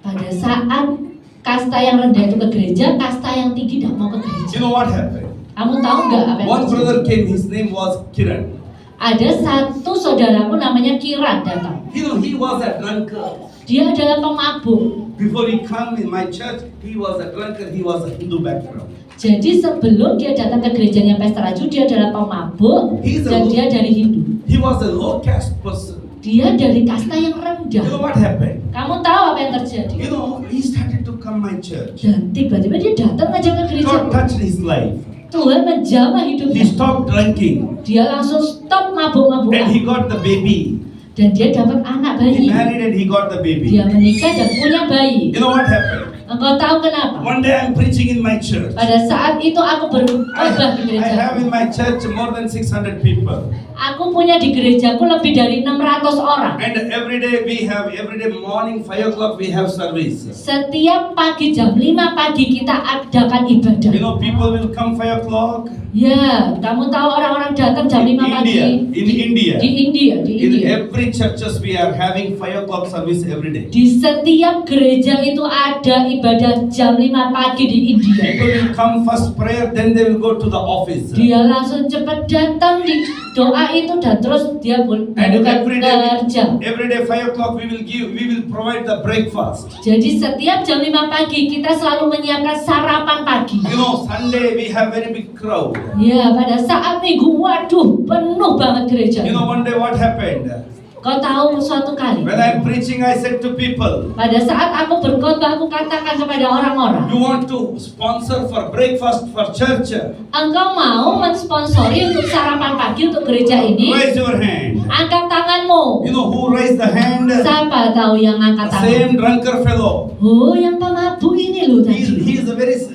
Pada saat kasta yang rendah itu ke gereja, kasta yang tinggi tidak mau ke You gereja. know what happened? Kamu tahu nggak apa yang One terjadi? brother came, his name was Kiran. Ada satu saudaraku namanya Kiran datang. You know, he was a drunkard. Dia adalah pemabuk. Before he come in my church, he was a drunkard, he was a Hindu background. Jadi sebelum dia datang ke gerejanya Pastor Raju, dia adalah pemabuk He's a- dan dia dari Hindu. He was a low caste person. Dia dari kasta yang You know rendah. what happened? Kamu tahu apa yang terjadi? You know, he started to come my church. Dan tiba-tiba dia datang aja ke gereja. God touched his life. Tuhan menjamah He hidupnya. stopped drinking. Dia langsung stop And mabuk-mabukan. he got the baby. Dan dia dapat anak He bayi. married and he got the baby. Dia menikah dan punya bayi. You know what happened? Engkau tahu kenapa? One day I'm preaching in my church. Pada saat itu aku berkhotbah di I have gereja. in my church more than 600 people. Aku punya di gerejaku lebih dari 600 orang. And every day morning 5 o'clock we have service. Setiap pagi jam 5 pagi kita adakan ibadah. You know, people will come 5 o'clock. Ya, kamu tahu orang-orang datang jam 5 pagi. In India. Di India. In every churches we are having 5 o'clock service every day. Di setiap gereja itu ada ibadah jam 5 pagi di India. People will come first prayer, then they will go to the office. Dia langsung cepat datang di doa itu dan terus dia And bukan kerja. every day 5 o'clock we will provide the breakfast. Jadi setiap jam 5 pagi kita selalu menyiapkan sarapan pagi. You know, Sunday we have very big crowd. Ya, pada saat minggu, waduh, penuh banget gereja. You know, one day what happened? Kau tahu suatu kali, When I'm preaching, I said to people, pada saat aku berkhotbah, aku katakan kepada orang-orang, you want to sponsor for breakfast for church? engkau mau mensponsori untuk sarapan pagi untuk gereja ini? Raise your hand. Angkat tanganmu. You know who raised the hand? Siapa tahu yang angkat The tangan? same drunkard fellow. Oh, yang pemabuk ini loh tadi.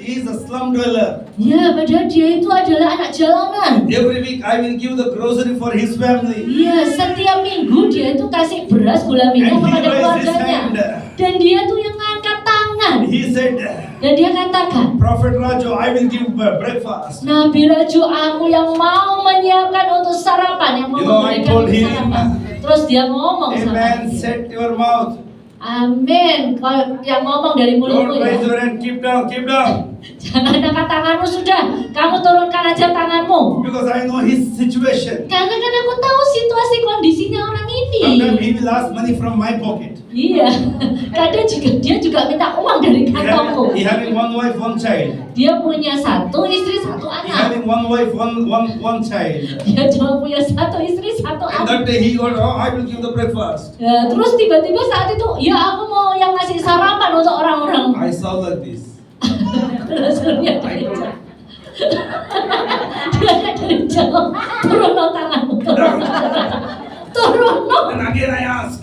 He's a slum dweller. Ya, padahal dia itu adalah anak jalanan. Every week I will give the grocery for his family. Iya, setiap minggu dia itu kasih beras gula minyak And he kepada raised his keluarganya. hand. Dan dia tuh yang ngangkat tangan. He said, Dan dia katakan, Prophet Raju, I will give breakfast. Nabi Raju, aku yang mau menyiapkan untuk sarapan, yang mau You know, I memberikan told him, sarapan. Terus dia ngomong sama Amen. dia. Set your mouth. Amin. Kalau yang ngomong dari mulutmu Don't ya. raise your hand. Keep down. Keep down. Jangan angkat tanganmu sudah. Kamu turunkan aja tanganmu. Because I know his situation. Karena kan aku tahu situasi kondisinya orang ini. Sometimes he will ask money from my pocket. Iya. Kadang dia juga minta uang dari kantongku. He having one wife, one child. Dia punya satu istri, satu He anak. having one wife, one child. Dia cuma punya satu istri, satu And anak. that day he got, oh, I will give the breakfast. Ya, terus tiba-tiba saat itu, ya aku mau yang ngasih sarapan untuk orang-orang. I saw like this. Terus dia dari jauh. Dia dari jauh. Turun lo tanganmu. Turun lo. And again I ask,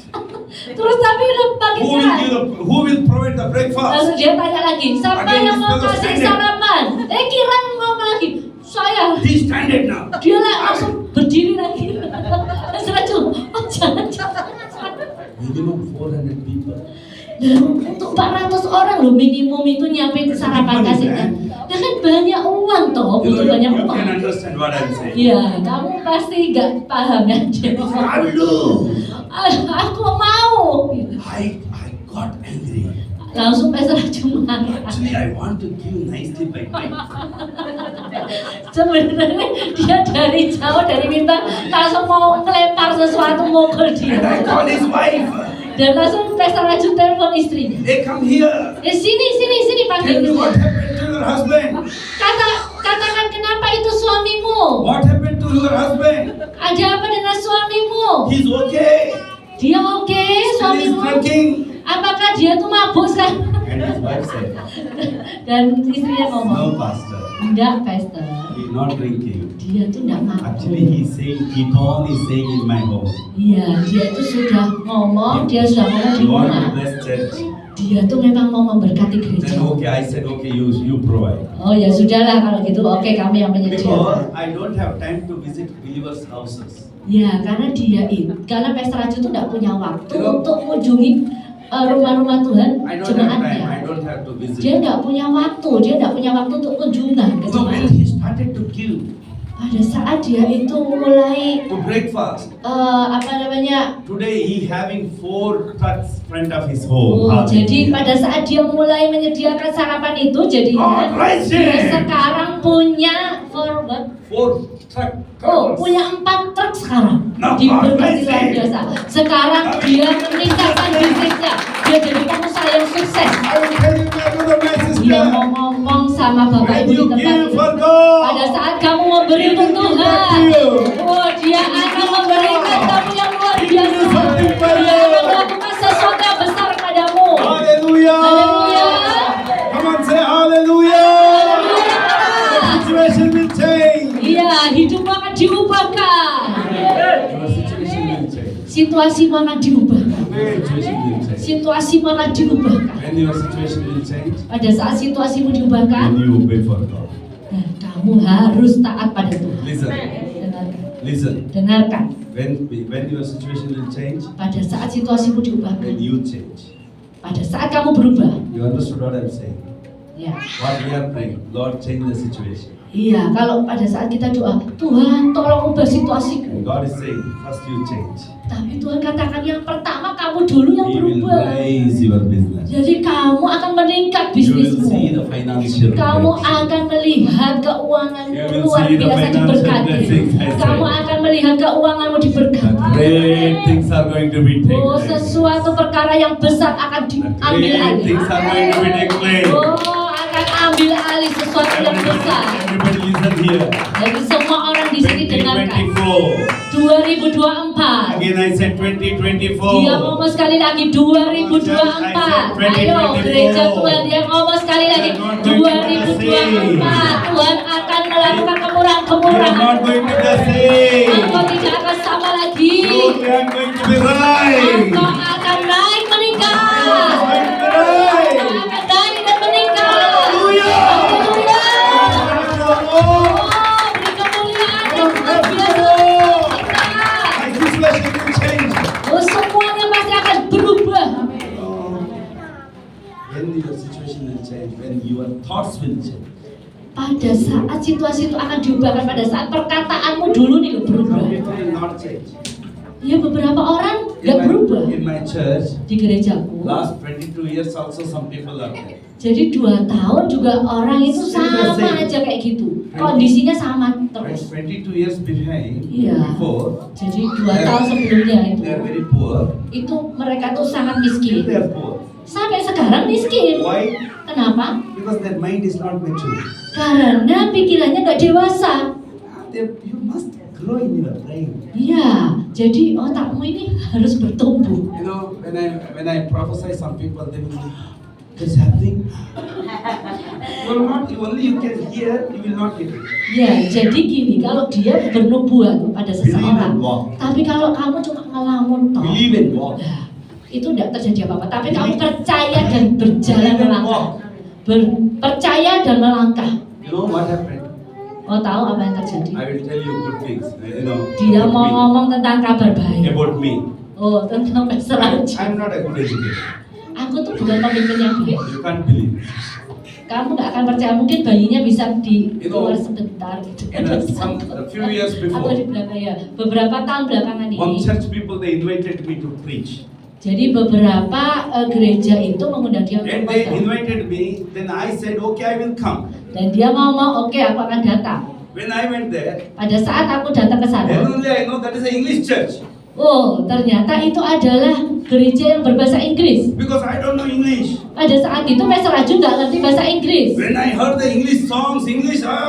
Terus tapi bagi who will provide the breakfast? Langsung dia tanya lagi, siapa Again, yang mau this fellow kasih standing. sarapan? Kiran ngomong lagi, saya. He standing now. Dia langsung berdiri lagi. Seraju, oh jangan. Minimum 400 people. Dan untuk 400 orang loh minimum itu nyiapin sarapan kasihnya. Dengan banyak uang toh, butuh banyak You uang. can understand what I'm saying. Iya, kamu pasti gak paham ya. I will do. Aku mau. I got angry. Langsung Pastor Raju marah. Actually, I want to give nicely by mic. Sebenarnya dia dari jauh dari mimbar langsung mau melempar sesuatu mukul dia. And I call his wife. Dan langsung Pastor Raju telepon istrinya. Hey, come here. Sini panggil Tell me what dia. happened to your husband. Katakan kenapa itu suamimu? What happened to your husband? Ada apa dengan suamimu? He's okay. Dia oke, Still is suamimu? drinking. Apakah dia tuh mabuk sekarang? And his wife said, Dan istrinya ngomong, no, pastor. enggak Pastor, He's not drinking. dia tuh enggak mabuk. Actually, he's all he's saying in my home. Iya, dia tuh sudah ngomong, dia sudah ngomong di You want rumah. to bless church? Dia tuh memang mau memberkati Then gereja. okay, I said, okay, you provide. Oh ya sudahlah kalau gitu, oke kami yang menyediakan. Because I don't have time to visit believers' houses. Ya karena karena Pastor Raju tuh enggak punya waktu untuk mengunjungi rumah-rumah Tuhan I don't have time. I jemaatnya. don't have to visit. Dia enggak punya waktu untuk kunjungan ke So when jemaat. he started to give Pada saat dia itu mulai to breakfast, today he having 4 trucks front of his home. jadi pada saat dia mulai menyediakan sarapan itu, jadinya God bless him. dia sekarang punya 4 truck. punya 4 truk sekarang. Nah, Diberkati God luar bless biasa. Sekarang dia meningkatkan bisnisnya. Dia jadi pengusaha yang sukses. I will tell you, my brother, my Dia mau sister. ngomong sama Bapak When Ibu di you tempat give ini. for God, Pada saat kamu memberi untuk Tuhan, dia akan memberikan kamu yang luar biasa. Dia akan melakukan sesuatu yang besar padamu. hallelujah. Haleluya. Come on, say hallelujah. Situation will change. Iya, hidupmu akan diubahkan. Your situation will will change. Situasimu akan diubahkan. Your situation will change. Situasimu akan diubahkan. When your situation will change, Pada saat situasimu diubahkan, when you obey for God. nah, kamu harus taat pada Tuhan. Listen, Dengarkan. listen. Dengarkan. When your situation will change, Pada saat situasimu diubahkan, when you change. pada saat kamu berubah, You understood what I'm saying? ya. What we are praying, Lord, change the situation. Iya, kalau pada saat kita doa, Tuhan tolong ubah situasiku. And God is saying, first you change. Tapi Tuhan katakan yang pertama kamu dulu yang He will berubah. raise your business. Jadi kamu akan meningkat You will see bisnismu. the financial Kamu breakthrough. akan melihat keuanganmu You will luar see the biasa financial diberkati. blessings, I say. Kamu akan melihat keuanganmu The diberkati. great things are going to be taken. Oh, sesuatu perkara yang besar akan The diambil great alih. things are going to be declared. Oh, akan ambil alih sesuatu yang besar. Everybody listen here. Jadi semua orang di sini dengarkan. 2024. 2024. Again I said Dia 2024. ngomong sekali lagi 2024. Ayo gereja Tuhan, dia ngomong sekali lagi 2024. Tuhan akan melakukan We are kemurahan-kemurahan. not going to be the same. Engkau tidak akan sama lagi. So we are going to be right. Engkau akan naik meningkat. Going to be Engkau right. akan naik dan meningkat. Hallelujah. Haleluya. Oh, Oh, beri kemuliaan yang luar biasa. my situation will change. Oh, semuanya pasti akan berubah. When your situation will change, when your thoughts will change. Pada saat situasi itu akan diubahkan, pada saat perkataanmu dulu nih lo berubah. Some people will not change. Ya beberapa orang nggak berubah In my church, di gerejaku. last 22 years also some people are there. Jadi 2 tahun juga orang itu sama aja kayak gitu. Kondisinya sama terus. 22 years behind, Iya. before, Jadi 2 tahun sebelumnya they are very poor. itu mereka tuh sangat Still miskin. they are poor. Sampai sekarang miskin. Why? Kenapa? Because their mind is not mature. Karena pikirannya nggak dewasa. You must grow in your brain. Iya, jadi otakmu ini harus bertumbuh. You know, when I prophesy, some people they will say, "What's happening?" Well, not only you can hear, you will not get it. Ya, jadi gini, kalau dia bernubuat pada Believe seseorang, and walk. tapi kalau kamu cuma ngelamun toh, Believe and walk. nah, itu tidak terjadi apa-apa. Tapi kamu percaya dan berjalan Believe and melangkah, walk. percaya dan melangkah. You know what happened? Mau tahu apa yang terjadi? I will tell you good things. You know. Dia about mau me. ngomong tentang kabar baik. About me. Oh, tentang Pastor Anji. I'm not a good educator. Aku tuh bukan pemimpin yang baik. You can't believe. Kamu nggak akan percaya, mungkin bayinya bisa di Itu- luar sebentar gitu. In a few years Atau before, di belakang ya, beberapa tahun belakangan one ini. church people they invited me to preach, Jadi beberapa gereja itu mengundang dia untuk and they khotbah. invited me. Then I said, okay, I will come. Dan dia ngomong, oke aku akan datang. When I went there, Pada saat aku datang ke then sana, only I know that is an English church oh ternyata itu adalah gereja yang berbahasa Inggris. because I don't know English. Pada saat itu Pastor Aju nggak ngerti bahasa Inggris. When I heard the English songs,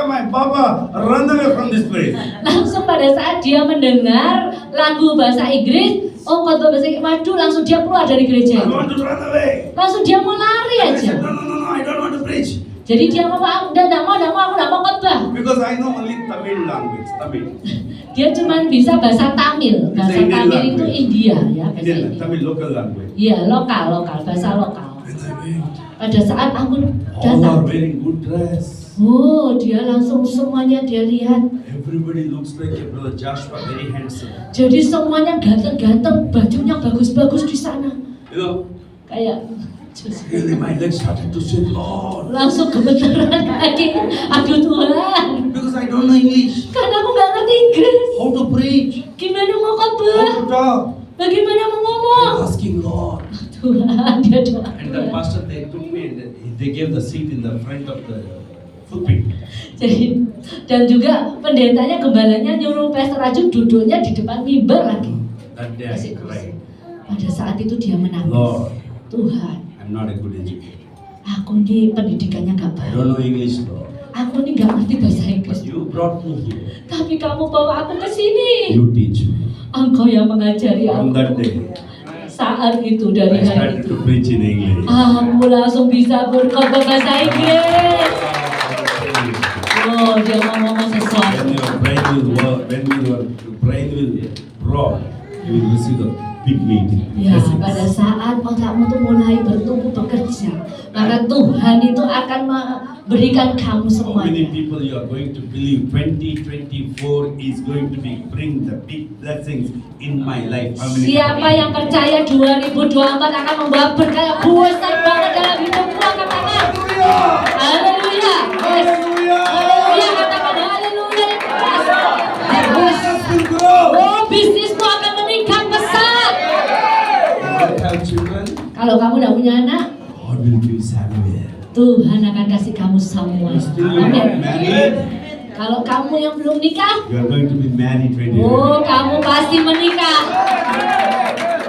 my papa run away from this place. Langsung pada saat dia mendengar lagu bahasa Inggris, oh khotbah bahasa Inggris, waduh langsung dia keluar dari I gereja itu. want to run away. Langsung dia mau lari And I said, aja. no, I don't want to preach Jadi dia ngomong, aku udah nggak mau, aku nggak mau khotbah. because I know only Tamil language. Tamil. Dia cuma bisa bahasa Tamil. Bahasa Indian Tamil itu language. India ya, bahasa Indian, India. Tamil local language. Iya, lokal, bahasa lokal. And I went. Pada saat aku All are datang, wearing good dress. oh dia langsung semuanya dia lihat. Everybody looks like a brother Joshua, very handsome. Jadi semuanya ganteng-ganteng, bajunya bagus-bagus di sana. You know, Kayak really my legs started to shake. Lord, langsung gemetaran kaki. Aduh Tuhan, because I don't know English. karena aku nggak ngerti Inggris. How to preach? Gimana mau How khotbah? to talk? Bagaimana mau ngomong? I'm asking Lord. Tuhan, dia doa. And the pastor they took me and they gave the seat in the front of the pulpit. Jadi dan juga pendetanya, gembalanya nyuruh Pastor Aju duduknya di depan mimbar lagi. That day I cried. Pada saat itu dia menangis. Lord, Tuhan, I'm not a good educator. aku ini pendidikannya gak I baik. don't know English, Lord. Aku ini gak ngerti bahasa Inggris. But you brought me here. Tapi kamu bawa aku ke sini. You teach me. Engkau yang mengajari From aku. that day, Saat itu, dari I hari started itu, to preach in English. aku langsung bisa berkhotbah bahasa Inggris. Oh, dia mau ngomong sesuatu. When your brain will work, when your brain will grow, you will receive the big meeting. Ya, Blessings. pada saat otakmu tuh mulai bertumbuh bekerja, maka Tuhan itu akan memberikan kamu How many semuanya. people you are going to believe 2024 is going to bring the big blessings in my life? How many Siapa people? yang percaya 2024 akan membawa berkah yang besar banget dalam hidupmu? Katakan haleluya. Yes. Haleluya, katakan haleluya. Business will grow. Oh, bisnismu akan meningkat pesat. You don't have children, Kalau kamu tidak punya anak, God will give Samuel. Tuhan akan kasih kamu semua. Still you are not Amin. married, Kalau kamu yang belum nikah, you are going to be married 20. oh, kamu pasti menikah.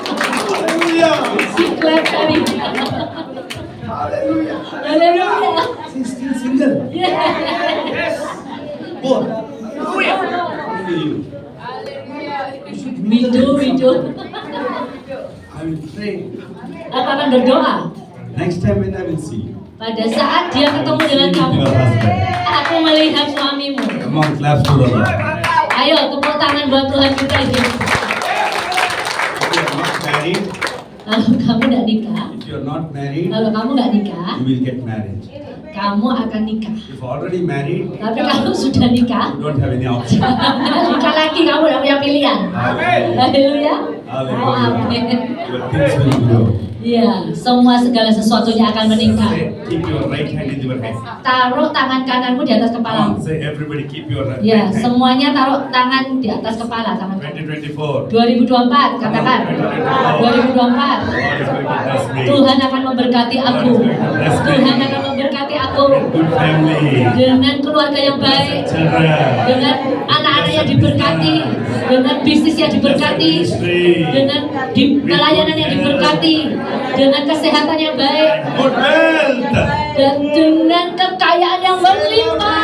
Hallelujah. Si clap tadi. Hallelujah. Haleluya. She's still single. Both. Only you. Widu. I will pray. Aku akan berdoa. Next time when I will see you, Pada saat dia ketemu dengan kamu, your husband. aku melihat suamimu. Come on, clap to the Lord. Ayo, tepuk tangan buat Tuhan kita ini. If you are not married, Kalau kamu tidak nikah, if you are not married, kalau kamu nggak nikah, you will get married. kamu akan nikah. If already married, Tapi kalau sudah nikah, you don't have any option. nikah lagi kamu tidak punya pilihan. Haleluya. Oh, amin. Your things will grow. Iya, semua segala sesuatunya akan meningkat. Say, keep your right hand in your head. Taruh tangan kananmu di atas Come kepala. on, say everybody keep your right Ya, hand. semuanya taruh tangan di atas kepala, tangan kanan. 2024. 2024, katakan. 2024. God is going to bless me. Tuhan akan memberkati aku. Tuhan akan memberkati aku Good family. dengan keluarga yang baik, Children. dengan anak-anak yang diberkati, dengan bisnis yang diberkati, dengan pelayanan yang diberkati, dengan kesehatan yang baik, Good wealth. dan dengan kekayaan yang berlimpah.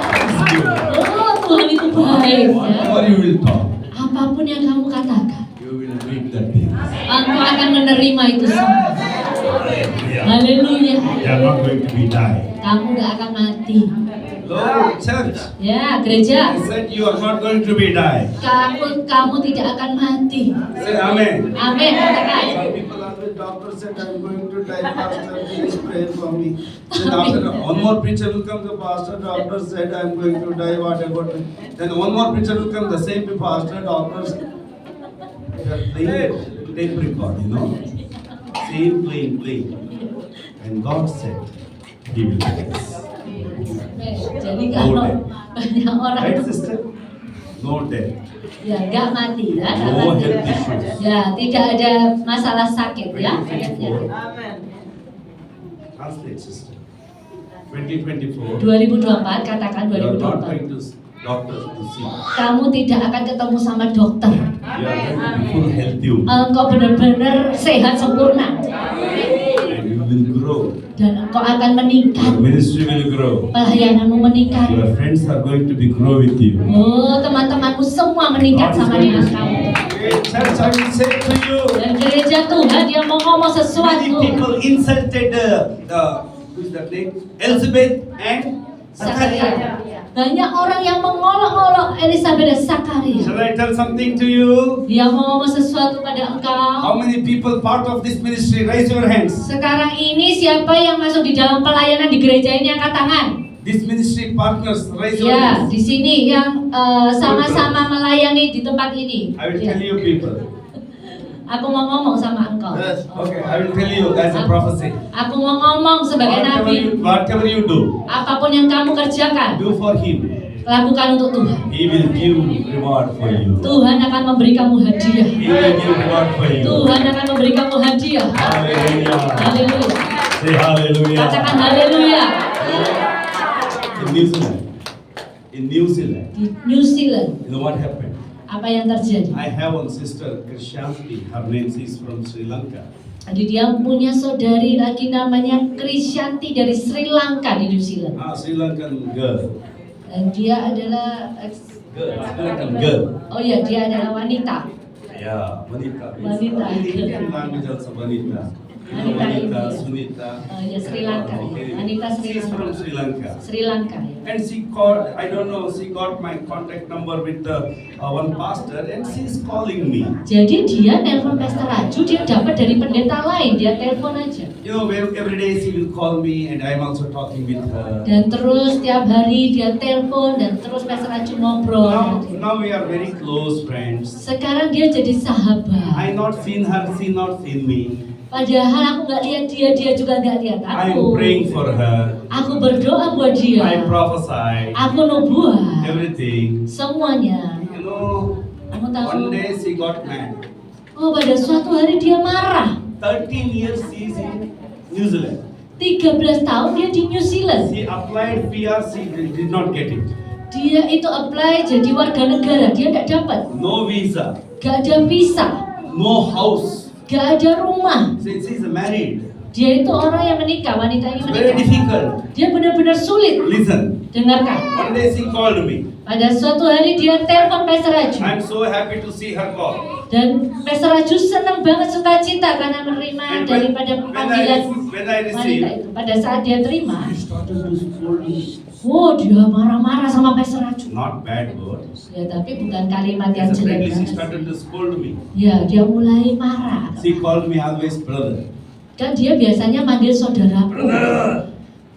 Oh, Tuhan itu baik ya. Whatever you will talk, Apapun yang kamu katakan, you will reap that thing. engkau akan menerima itu semua. Haleluya. You are not going to be die. Kamu gak akan mati. Lord, church. Ya, gereja. I said you are not going to be die. Kamu tidak akan mati. Say amen. Amin. Katakan. Some people are the doctor said I'm going to die, pastor, please pray for me. Then after one more preacher will come, the pastor, doctor said I'm going to die, what about me? Then one more preacher will come, the same pastor, doctor said, they are playing tape record, you know. Same playing. And God said, He will bless. Jadi kalau banyak orang Right, sister? No death. ya nggak mati ya, nggak No mati. health issues. Ya tidak ada masalah sakit ya. 2024. Translate, sister. 2024. 2024 katakan You are not 2024. going to doctors to see. Kamu tidak akan ketemu sama dokter. You are going to be full healthy. Engkau benar-benar sehat sempurna And you will grow. dan engkau akan meningkat. Your ministry will grow. Pelayananmu meningkat. Your friends are going to be grow with you. Oh, teman-temanmu semua meningkat sama dengan kamu. Church, I will say to you, Dan gereja Tuhan dia mau ngomong many sesuatu. people insulted who is that name? Elizabeth and Zachariah. Banyak orang yang mengolok-olok Elizabeth dan Zakaria. Shall I tell something to you? Dia mau ngomong sesuatu pada How engkau. many people part of this ministry? Raise your hands. Sekarang ini siapa yang masuk di dalam pelayanan di gereja ini angkat tangan? This ministry partners, raise your Ya, hands. di sini yang sama-sama melayani di tempat ini. I will Ya. tell you people. Aku mau ngomong sama engkau. Okay, I will tell you as a prophecy. Aku mau ngomong sebagai nabi. Whatever you do, Apapun yang kamu kerjakan, do for Him. lakukan untuk Tuhan. He will give reward for you. Tuhan akan memberi kamu hadiah. He will give reward for you. Tuhan akan memberi kamu hadiah. Hallelujah. Haleluya. Say hallelujah. Katakan haleluya. In New Zealand, Di New Zealand, you know what happened? apa yang terjadi? I have one sister, Krishanti. Her name is from Sri Lanka. Jadi dia punya saudari lagi namanya Krishanti dari Sri Lanka di New Zealand. Sri Lankan girl. Dan dia adalah Sri Lankan girl. oh ya, dia adalah wanita. Yeah, wanita. Wanita. In Indian language also wanita. You know Anita Anita, India. Sunita. Ya Sri Lanka. Okay. Anita Sri She's from Lanka. Sri Lanka. Sri Lanka ya. And she called, I don't know, she got my contact number with one pastor and she's calling me. Jadi dia telepon Pastor Raju, dia dapat dari pendeta lain, dia telepon aja. You know, every day she will call me and I'm also talking with her. Dan terus tiap hari dia telepon dan terus Pastor Raju ngobrol. Now we are very close friends. Sekarang dia jadi sahabat. I not seen her, she not seen me. Padahal aku nggak lihat dia, dia juga nggak lihat I'm aku. praying for her. Aku berdoa buat dia. I prophesy. Aku nubuat. Everything. Semuanya. You know, Kamu tahu? one day she got mad. Oh, pada suatu hari dia marah. 13 years she is in New Zealand. 13 tahun dia di New Zealand. She applied PR, she did not get it. Dia itu apply jadi warga negara, dia nggak dapat. No visa, Gak ada visa, no house. gak ada rumah. She is married. Dia itu orang yang menikah, wanita ini It's very menikah. difficult. Dia benar-benar sulit. Listen, Dengarkan. one day she called me. Pada suatu hari dia telepon Pastor Raju. I'm so happy to see her call. Dan Pastor Raju senang banget sukacita karena menerima And daripada panggilan when I wanita received, itu. Pada saat dia terima, she started to scold me. oh dia marah-marah sama Pastor Raju. Not bad words. Ya tapi bukan kalimat yang As a jelek friendly, she banget. started to scold me. Ya dia mulai marah. She called me always brother. Kan dia biasanya manggil saudaraku. Brother,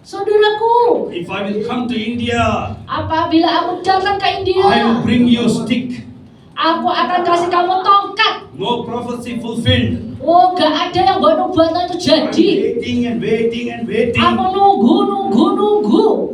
Saudaraku, if I will come to India, apabila aku datang ke India, I will bring you stick. aku akan kasih kamu tongkat. No prophecy fulfilled. Oh, gak ada yang buat nubuatan itu I'm jadi. waiting and waiting and waiting. Aku nunggu.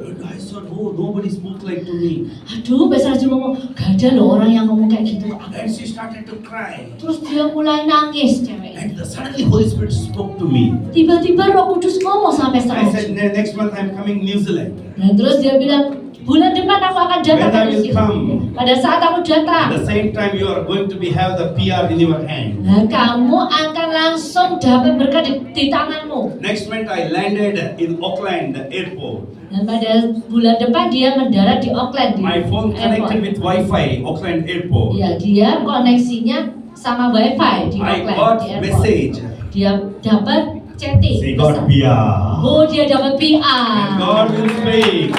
And I thought, oh, nobody spoke like to me. Aduh, Pastor Raju ngomong, gak ada loh orang yang ngomong kayak gitu. And she started to cry. Terus dia mulai nangis, cewek. And suddenly Holy Spirit spoke to me. Tiba-tiba Roh Kudus ngomong sama Pastor I Raju. said, next month I'm coming New Zealand. Dan terus dia bilang, bulan depan aku akan datang When I ke will sini. come. Pada saat aku At datang, the same time, you are going to have the PR in your hand. nah, kamu akan langsung dapat berkat di tanganmu. Next month I landed in Auckland airport. Dan pada bulan depan dia mendarat di Auckland di My phone connected airport. with Wi-Fi, Auckland airport. Ya, dia koneksinya sama WiFi di I Auckland got di airport. message. Dia dapat chatting. She got PR. Oh, dia dapat PR. And God will speak.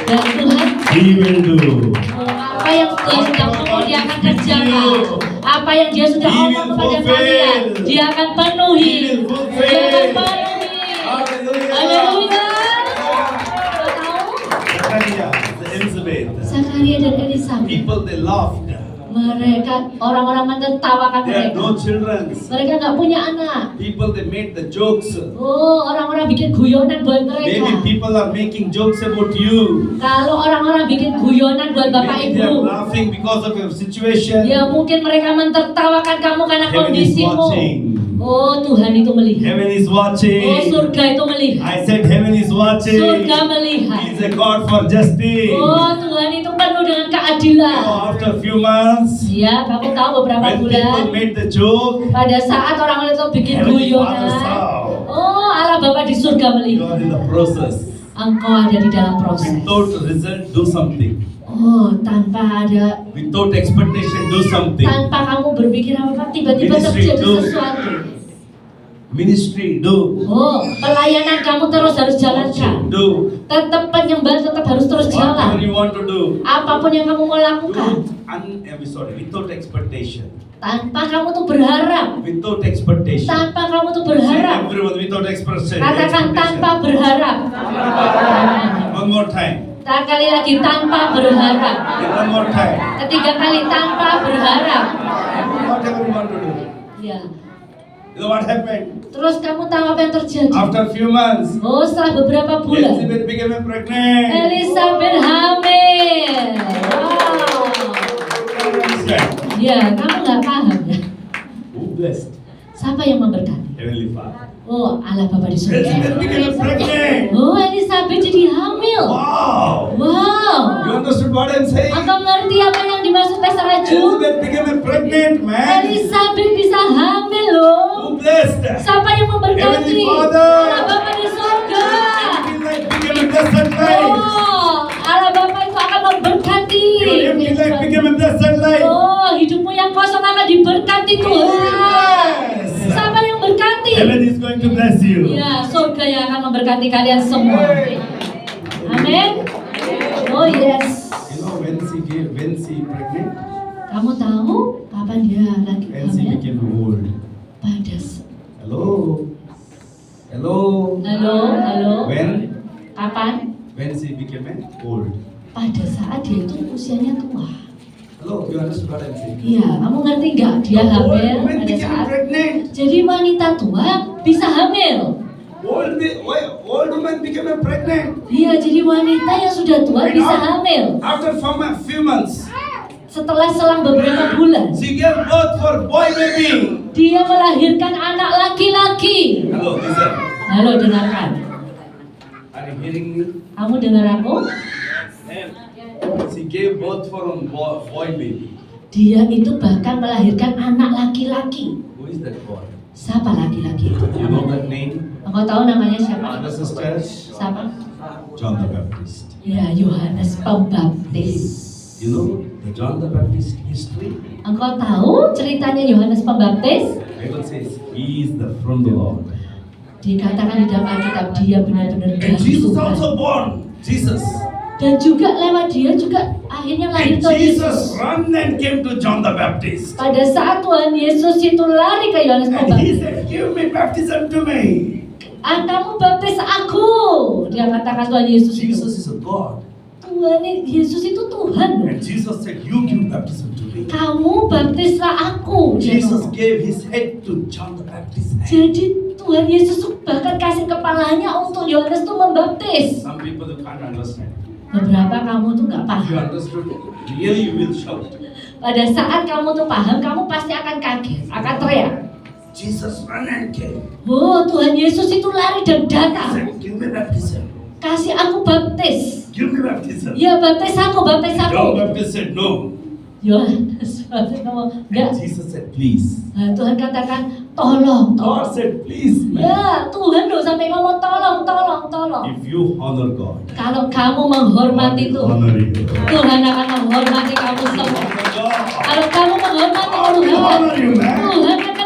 Dan Tuhan, He will do. oh, apa yang Tuhan sudah ngomong dia akan kerjakan. Apa yang dia sudah He ngomong will kepada fulfill. kalian, dia akan penuhi. He will fulfill. Dia akan penuhi. Hallelujah. Haleluya. Kau tahu? Zachariah, the Elizabeth. Zakaria dan Elizabeth, People they laughed. mereka orang-orang menertawakan They had mereka. no children. Mereka nggak punya anak. People they made the jokes. Oh, orang-orang bikin guyonan buat Maybe mereka. people are making jokes about you. Kalau orang-orang bikin guyonan buat bapak Maybe they are ibu, laughing because of your situation. ya mungkin mereka mentertawakan kamu karena Heaven is kondisimu. watching. Oh, Tuhan itu melihat. Heaven is watching. Oh, surga itu melihat. I said heaven is watching. Surga melihat. He is a God for justice. Oh, Tuhan itu penuh dengan You keadilan. know, after a few months, Ya, kamu tahu beberapa when bulan, people made the joke, pada saat orang itu bikin Heavenly guyonan, Father saw. oh Allah Bapa di surga you melihat. are in the process. Engkau ada di dalam proses. Without result, do something. Oh, tanpa ada, Without expectation, do something. tanpa kamu berpikir apa-apa, tiba-tiba Ministry, terjadi do. sesuatu. Ministry, do. Oh, pelayanan kamu terus harus jalankan. Do. Tetap penyembahan tetap harus terus Whatever jalan. you want to do. Apapun yang kamu mau lakukan, Without expectation. tanpa kamu tuh berharap, Without expectation. tanpa kamu tuh Say berharap. everyone without expectation. Katakan tanpa berharap. One more time. Sekali lagi tanpa berharap. And one more time. Ketiga kali tanpa berharap. Whatever you want to do. Ya. You know what happened? Terus kamu tahu apa yang terjadi? After a few months, Oh, setelah beberapa bulan, Elizabeth became pregnant. Elizabeth hamil. Wow. Ya, kamu nggak paham ya? Who blessed? Siapa yang memberkati? Heavenly Father. Oh, Allah Bapa di Elizabeth surga. became pregnant. Oh, Elizabeth jadi hamil. Wow. Wow. You understood what I'm saying? Engkau ngerti apa yang dimaksud Pastor Raju? Elizabeth became pregnant, man. Elizabeth bisa hamil loh. Who blessed? Siapa yang memberkati? Heavenly Father. Allah Bapa di surga. Empty life became a blessed life. Oh, Allah Bapa itu akan memberkati. Your empty life became a blessed life. Oh, hidupmu yang kosong akan diberkati Tuhan. Yes. Siapa yang berkati? Heaven is going going to bless you. Ya, surga yang akan memberkati kalian semua. Amin. Oh yes. You know when she pregnant, Kamu tahu kapan dia lagi when she hamil? became old. Pada Hello. halo. When Kapan? she became old. Pada saat dia itu usianya tua. Hello, you understand what I'm saying? Iya, kamu ngerti nggak? Dia Old hamil woman pada became saat. pregnant. Jadi wanita tua bisa hamil. Old woman became pregnant. Iya, jadi wanita yang sudah tua And bisa now- hamil. After a few months, Setelah selang beberapa bulan, she gave birth for boy baby. dia melahirkan anak laki-laki. Hello, listen. Halo, dengarkan. Are you hearing me? Kamu dengar aku? She gave birth for a boy baby. Dia itu bahkan melahirkan anak laki-laki. Who is that boy? Siapa laki-laki itu? You know that name? Engkau tahu namanya siapa? Other sisters? Siapa? John the Baptist. Ya, Yohanes Pembaptis. You know the John the Baptist history? Engkau tahu ceritanya Yohanes Pembaptis? Bible says he is the from the Lord. Dikatakan di dalam Alkitab dia benar-benar And dari Jesus Tuhan. also born. Jesus. Dan juga lewat dia juga akhirnya lahir And Tuhan Yesus. Jesus ran and came to John the Baptist. Pada saat Tuhan Yesus itu lari ke Yohanes And he Pembaptis, said, give me baptism to me. kamu baptis aku. Dia katakan Tuhan Yesus itu. Jesus is a God. Tuhan Yesus itu Tuhan. And Jesus said, you give baptism to me. Kamu baptislah aku. Dia Jesus ngomong. gave his head to John the Baptist. Jadi Tuhan Yesus tuh bahkan kasih kepalanya untuk Yohanes tuh membaptis. Some people you can't understand. Beberapa kamu tuh nggak If you paham. understood, really you will shout. Pada saat kamu tuh paham, kamu pasti akan kaget, akan teriak. Jesus ran and came. Oh, Tuhan Yesus itu lari dan He datang. said, give me baptism. Kasih aku baptis. Give me baptism. Ya baptis aku, baptis John aku. Baptist said, no. Yohanes baptis ngomong, And enggak. Jesus said, please. Nah, Tuhan katakan, tolong, God tolong. said, please, man. Ya, Tuhan loh sampai ngomong tolong. If you honor God, Kalau kamu menghormati God will Tuhan, honor you. Tuhan akan menghormati kamu semua. Honor God. Kalau kamu menghormati God will Tuhan, honor you, man. Tuhan akan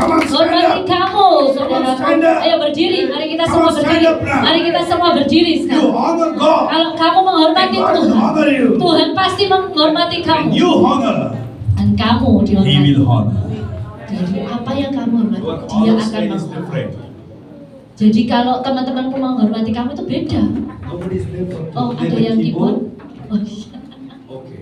Come on, stand menghormati up. kamu, saudara. stand up. Ayo berdiri, mari kita Come semua on, stand berdiri. up now. Mari kita semua berdiri You sekarang. honor God. Kalau kamu And menghormati God will Tuhan, honor you. Tuhan pasti menghormati And kamu. you honor, Dan kamu He dihormati. will honor. Jadi apa yang kamu hormati, Your Dia honor akan style is menghormati. different. Jadi kalau teman-temanku menghormati kamu itu beda. Nobody is there for Oh, play ada the yang keyboard. keyboard. Oh iya. Okay.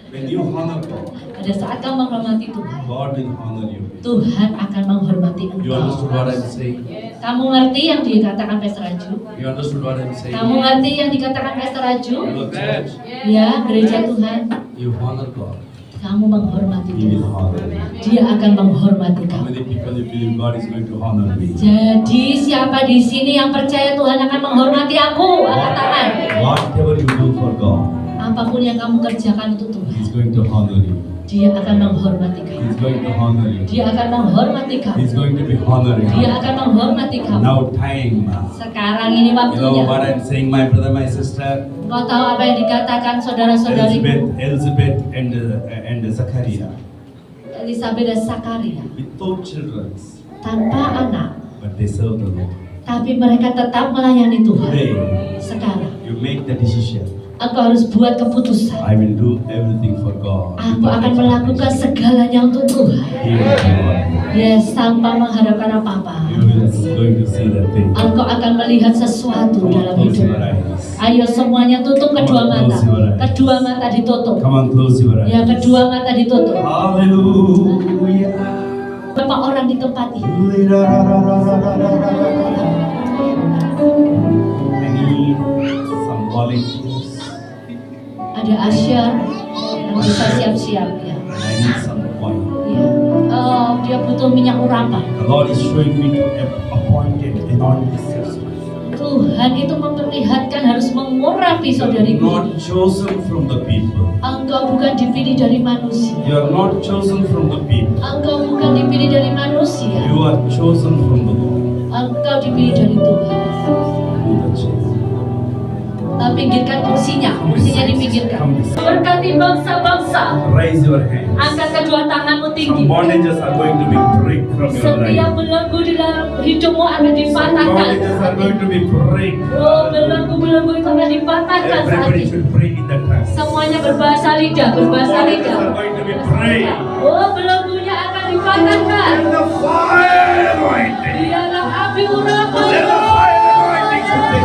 When you honor God, Pada saat kamu menghormati Tuhan, God will honor you. Tuhan akan menghormati You engkau. understood what I'm saying? Kamu ngerti yang dikatakan Pastor Raju? You understood what I'm saying? Kamu ngerti yang dikatakan Pastor Raju? Hello, church. Ya, gereja Tuhan. You honor God, Kamu menghormati He will Tuhan. honor you. Dia akan menghormati How kamu. many people you believe God is going to honor me? Jadi siapa di sini yang percaya Tuhan akan menghormati aku? Angkat tangan. Whatever you do for God, Apapun yang kamu kerjakan untuk Tuhan, He's going to honor you. Dia akan menghormati kamu. He's going to honor you. Dia akan menghormati kamu. He's going to be honoring Dia you. akan menghormati kamu. Now time. Sekarang ini You know what waktunya. I'm saying, my brother, my sister? Kau tahu apa yang dikatakan saudara-saudariku? Elizabeth and Zachariah. Elizabeth dan Zakaria Without children, tanpa anak, but they serve the Lord. tapi mereka tetap melayani Tuhan. Today, Sekarang you make the decision. engkau harus buat keputusan. I will do everything for God. Aku akan melakukan segalanya untuk Tuhan. He will reward you. Yes, tanpa mengharapkan apa-apa. You will going to see that thing. Engkau akan melihat sesuatu Come on, dalam close your hidup. eyes. Ayo semuanya tutup kedua mata. Kedua mata ditutup. Come on, close your eyes. Ya, kedua mata ditutup. Hallelujah. Berapa orang di tempat ini? I need some volunteers. Ada Asyar yang bisa siap-siap ya. And I need some oil. Ya. Oh, dia butuh minyak urapan. The Lord is showing me to appointed anointed sisters. Tuhan itu memperlihatkan harus mengurapi You are saudariku. not chosen from the people. Engkau bukan dipilih dari manusia. You are not chosen from the people. Engkau bukan dipilih dari manusia. You are chosen from the Lord. Engkau dipilih dari Tuhan. Do the change. pinggirkan kursinya dipinggirkan. Berkati bangsa-bangsa. Raise your hand. Angkat kedua tanganmu tinggi. Some bondages are going to be break from your Setiap life. belenggu di dalam hidupmu akan Some dipatahkan. bondages are going to be break. Oh, belenggu-belenggu itu akan dipatahkan saat Everybody ini. should pray in that time. Semuanya berbahasa lidah, berbahasa Bondages lidah. are going to be break. Oh, belenggunya akan dipatahkan. And the fire anointing. Biarlah api urapan. Let the fire anointing should be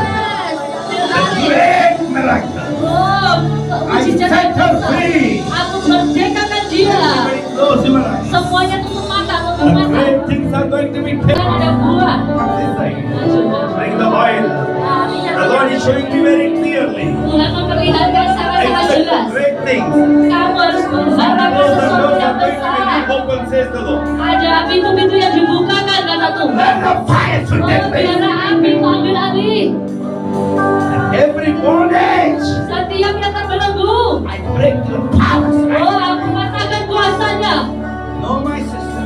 the great miracle. Oh, I set her free. aku merdekakan dia. Everybody close your eyes. Semuanya tutup mata, tutup The mata. great things are going to be Kan taken. ada buah. This side. Maju, maju. Bring the oil. The Lord is showing me very clearly. Tuhan memperlihatkan sangat-sangat Expect jelas. great things. Kamu harus mengharapkan Those sesuatu doors yang are going to besar. be open, says the Lord. Ada pintu-pintu yang dibukakan, kata Tuhan. Let the fire should Oh, take place. biarlah api itu ambil alih. Every bondage, Setiap yang terbelenggu. I break the powers. Oh, aku patahkan kuasanya. No, my sister.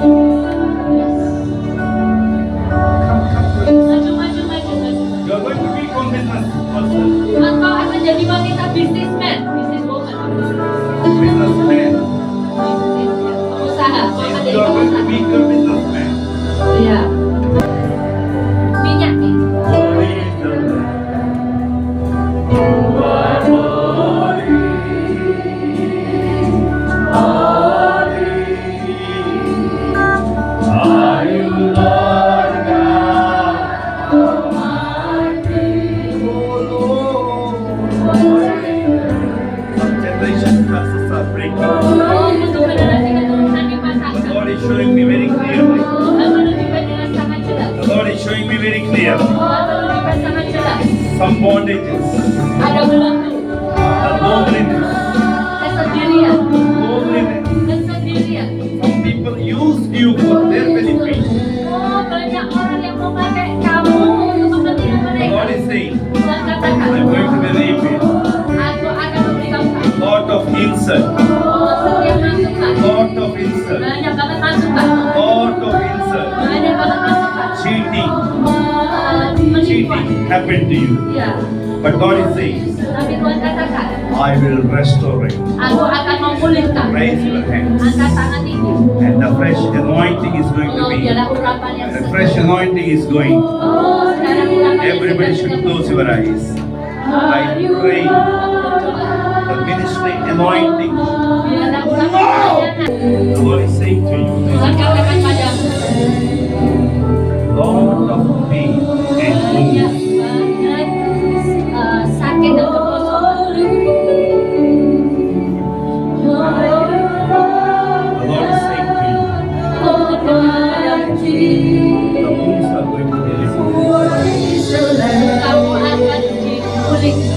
Maju, maju, maju, maju. You are going to become business person, Engkau akan jadi wanita businessman, businesswoman. businessman. Pengusaha, kau akan jadi You are going to pengusaha. be a businessman. Iya. Minyak nih. Holy is the Lord. You are holy. Holy. Are you Lord God Almighty? Oh Lord. Some generation curses are breaking. Oh, untuk generasi keturunan The dipatahkan. Lord is showing me very clearly. Tuhan menunjukkan dengan sangat jelas. The Lord is showing me very clearly. Tuhan menunjukkan sangat jelas. Some bondages, Ada belenggu, the loneliness, kesendirian, loneliness. kesendirian. Some people use you for their benefit. Oh, banyak orang yang memakai kamu untuk kepentingan The mereka. Lord is saying, Tuhan katakan, I'm going to be reaping aku akan memberikan kamu. lot of insult, Oh, setiap masukan, lot of insult, banyak banget masukan, lot of insult. banyak banget masukan. Cheating, Menipu. cheating happened to you. Ya, But God is saying, tapi Tuhan katakan, I will restore it. aku akan memulihkan. Raise your hands. Angkat tangan tinggi. And the fresh anointing is going to Oh, be, biarlah urapan yang the segar. fresh anointing is going. Oh, sekarang urapan yang Everybody segar should sudah close muncul. your eyes. I pray Aku berdoa. the ministry anointing. Biarlah urapan pelayanan. The Lord is saying to you, Tuhan katakan padamu, Lord of pain and banyak wounds. banget sakit dan kekosongan. The Lord is saying to you, Oh, Tuhan, the wounds are going to be removed. kamu akan dipulihkan.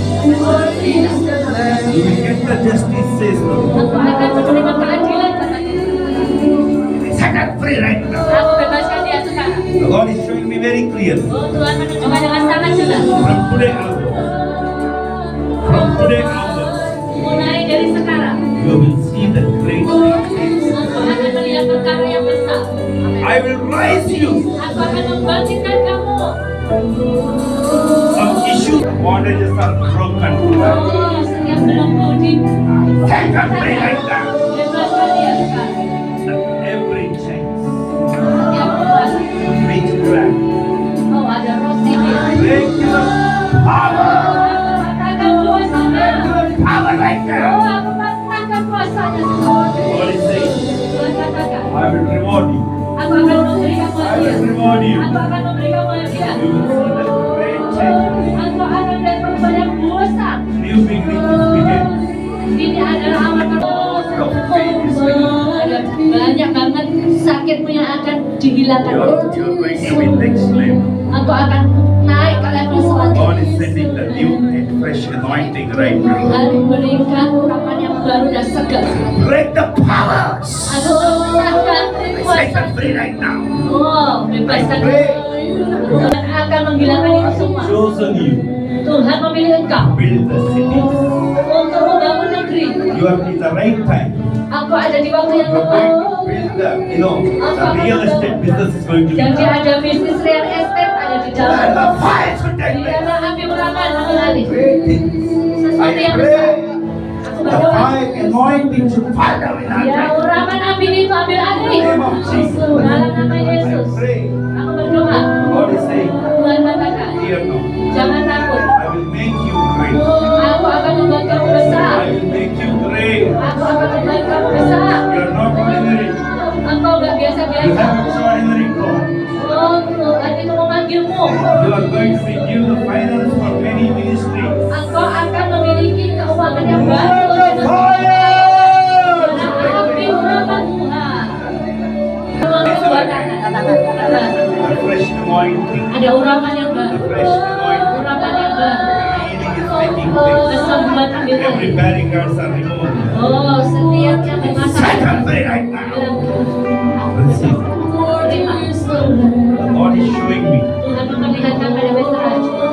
You will get the justice, says the Lord. Aku akan menerima keadilan, kata Tuhan. Set her free right now. Aku bebaskan dia sekarang. The Lord is showing me very clearly. Oh, Tuhan menunjukkan dengan sangat jelas. From today onwards, from today onwards, Mulai dari sekarang, you will see the great things. aku akan melihat perkara yang besar. I will raise you. Aku akan membangkitkan kamu. Some issues, bondages are broken. Oh, setiap belenggu di Set her free right now. bebaskan dia sekarang. Every chains, Setiap kuasa. witchcraft, Oh, ada roh sihir. break the power. Aku patahkan kuasanya. Power right Oh, now. aku patahkan kuasanya sekarang. God is saying, Tuhan katakan, I will reward you. aku akan memberikan I hadiah. will reward you. Aku akan memberikan hadiah. You will see the great change. Engkau akan melihat perubahan yang besar. New beginnings begin. Ini adalah awal ada banyak banget sakitmu yang akan dihilangkan. You're going to be next level. Engkau akan naik ke level God selanjutnya. is sending the new and fresh anointing right now. Tuhan memberikan urapan yang baru dan segar. Break the powers. Aku menyerahkan Set kuasa. them free right now. Oh, bebaskan. Tuhan akan menghilangkan itu semua. Chosen you. Tuhan memilih engkau Build the cities. untuk membangun negeri. You are in the right time. Aku ada di waktu yang You are tepat. going to build the real estate business is going to be Jadi done. ada bisnis real estate ada di And dalam. the fire should take place. Biarlah api urapan mengalir. Great things. sesuatu I yang pray besar. Aku the berdoa. fire anointing should fall down in our Ya, life. urapan api itu ambil alih. Name of Jesus. Dalam nama I Yesus. pray. Aku berdoa. God is saying, Tuhan katakan, fear not. jangan takut. I will make you great. Aku akan membuat kamu besar. I will make you great. Aku akan membuat kamu besar. You are not ordinary. Engkau gak You biasa-biasa. have extraordinary God. Oh, Tuhan itu memanggilmu. You are going to be given the finance for many ministries. Engkau akan memiliki keuangan yang baru. The fire! Api urapan Tuhan. Katakan. A fresh anointing. Ada urapan yang A baru. fresh anointing. Urapan yang baru. Healing is taking place. Kesembuhan ambil Every alih. barricades are removed. Oh, setiap yang Set bermasalah. them free right now. Receive. Receive. The Lord is showing me Tuhan memperlihatkan pada Mr.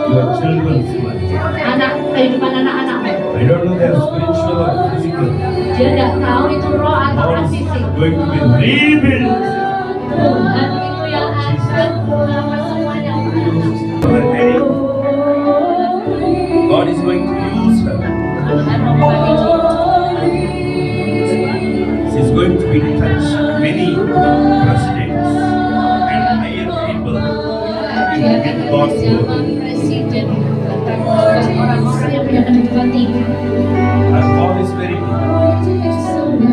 your children's life. anak kehidupan anak-anakmu. I don't know they are spiritual or physical. Dia tidak tahu itu roh atau God is fisik. going to be rebuilt. Tuhan itu yang akan melakukan semuanya. For the heading. God is going to use her. Tuhan mau membagi dia. She's going to be touch many presidents and higher people Dia akan in God's bersama word. presiden bahkan orang-orang yang punya kehidupan tinggi. Her call is very big.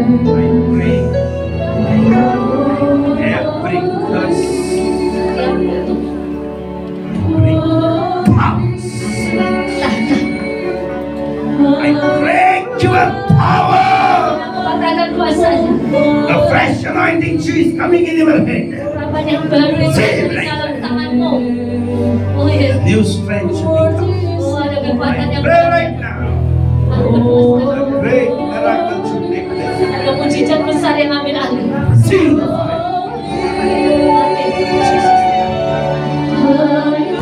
I pray every curse Setiap bentuk bring powers. I break your power. patahkan kuasanya. The fresh anointing she is coming in your hand. Urapan yang baru itu ada di dalam tanganmu. Oh yes. New strength should be coming. Oh, ada kekuatan I yang pray baru. right now. Aku berdoa A great miracle should take place. ada mujizat besar yang ambil alih. Receive the fire.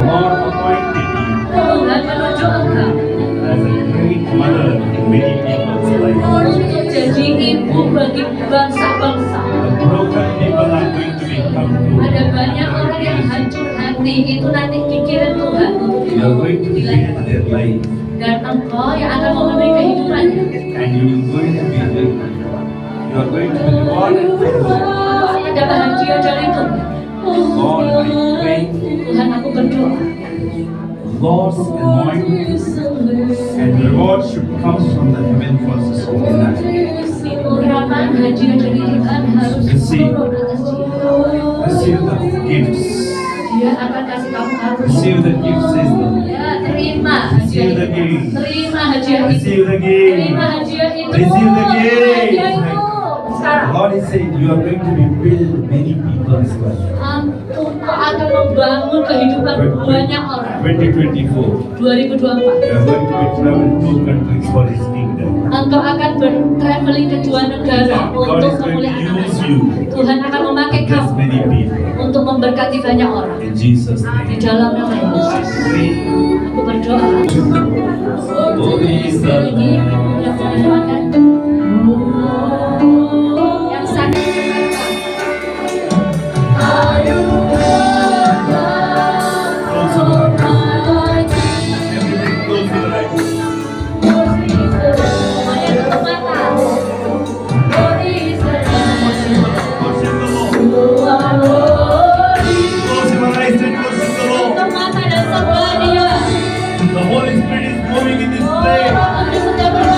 Lord appointed you Tuhan menunjuk engkau as a great mother in many people's lives. untuk jadi ibu bagi bangsa-bangsa. The broken people are going to become good. Ada banyak orang yang hancur hati itu nanti dikirim Tuhan untuk You are going to build their life, dan engkau yang akan memberi kehidupannya. and you are going to be rewarded for it. Engkau akan dapat hadiah dari Tuhan. Lord, I pray, Tuhan, aku berdoa. Lord's anointing and reward should come from the heaven forces of the night. Urapan hadiah dari Tuhan harus turun atas dia. Receive the gifts. Dia akan kasih kamu harus. Receive the gifts, says the Lord. Ya, terima hadiah Receive the itu. gift. Terima hadiah itu. Receive the gift. Terima hadiah itu. Receive the Terima gift. hadiah itu. The Sekarang. Lord is saying you are going to be build many people's life. Engkau akan membangun kehidupan banyak orang. 2024. 2024. You are going to be travel two countries for His kingdom. Engkau akan bertraveling ke dua negara God untuk is going to memuliakan use nama. you Tuhan akan memakai to bless kamu many people. untuk memberkati banyak orang. In Jesus' Di name. dalam nama Yesus, I pray. aku berdoa. Holy is the Yang sakit Close your eyes. Everybody close your eyes. Worship the Lord. Close your eyes and worship the Lord. The Holy Spirit is moving in this place.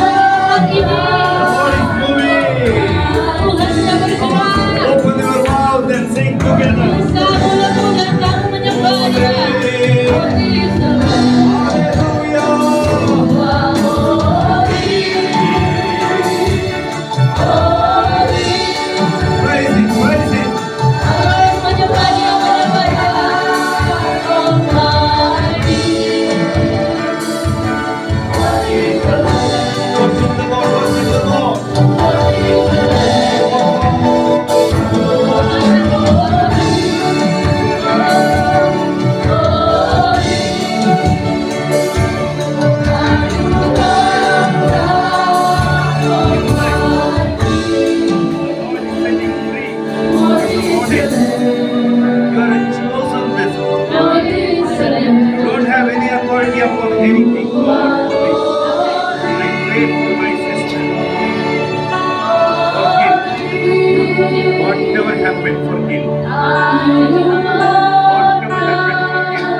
pray for my sister. Forgive. Whatever happened, forgive. Whatever happened, forgive.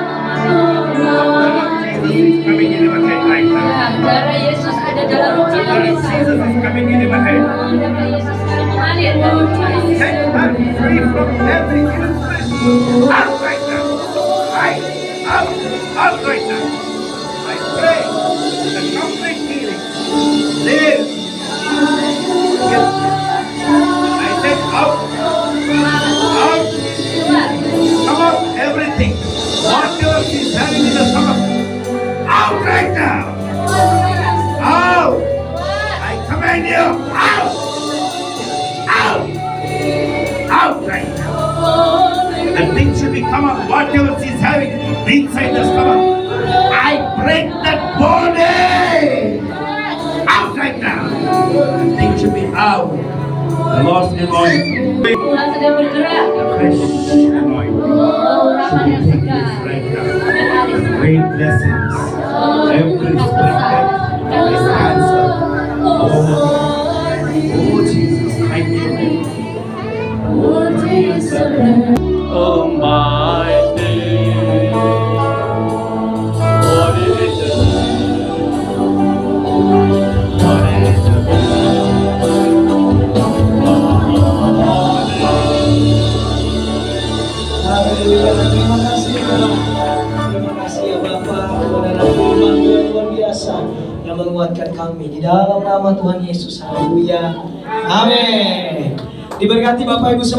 The blood of Jesus is coming in your head right now. Darah Yesus ada dalam The blood of jiwa kita. Jesus is coming in your head. Darah Yesus sedang mengalir dalam jiwa kita. Set her free from every evil spirit. Out right now. Right. Out right now. I pray the complete healing. Live. Yes. I said out. Out. Come out everything. Whatever she's having in the stomach. Out right now. Out. I command you. Out. Out. Out right now. The thing should be come out. Whatever she's having inside the stomach. I break that body. Out right now. The thing should be out. The Lord's anointing. Tuhan sedang bergerak. Fresh anointing. Oh, Rahmat yang segar. Right now. Mengalir. Great blessings. Every spirit that is answered. Oh Jesus, thank you. Almighty, what is it? What is it? Haleluya, terima kasih Tuhan. Terima kasih ya Bapa, saudara firman yang luar biasa yang menguatkan kami di dalam nama Tuhan Yesus. Haleluya. Amin. Diberkati Bapak Ibu semua.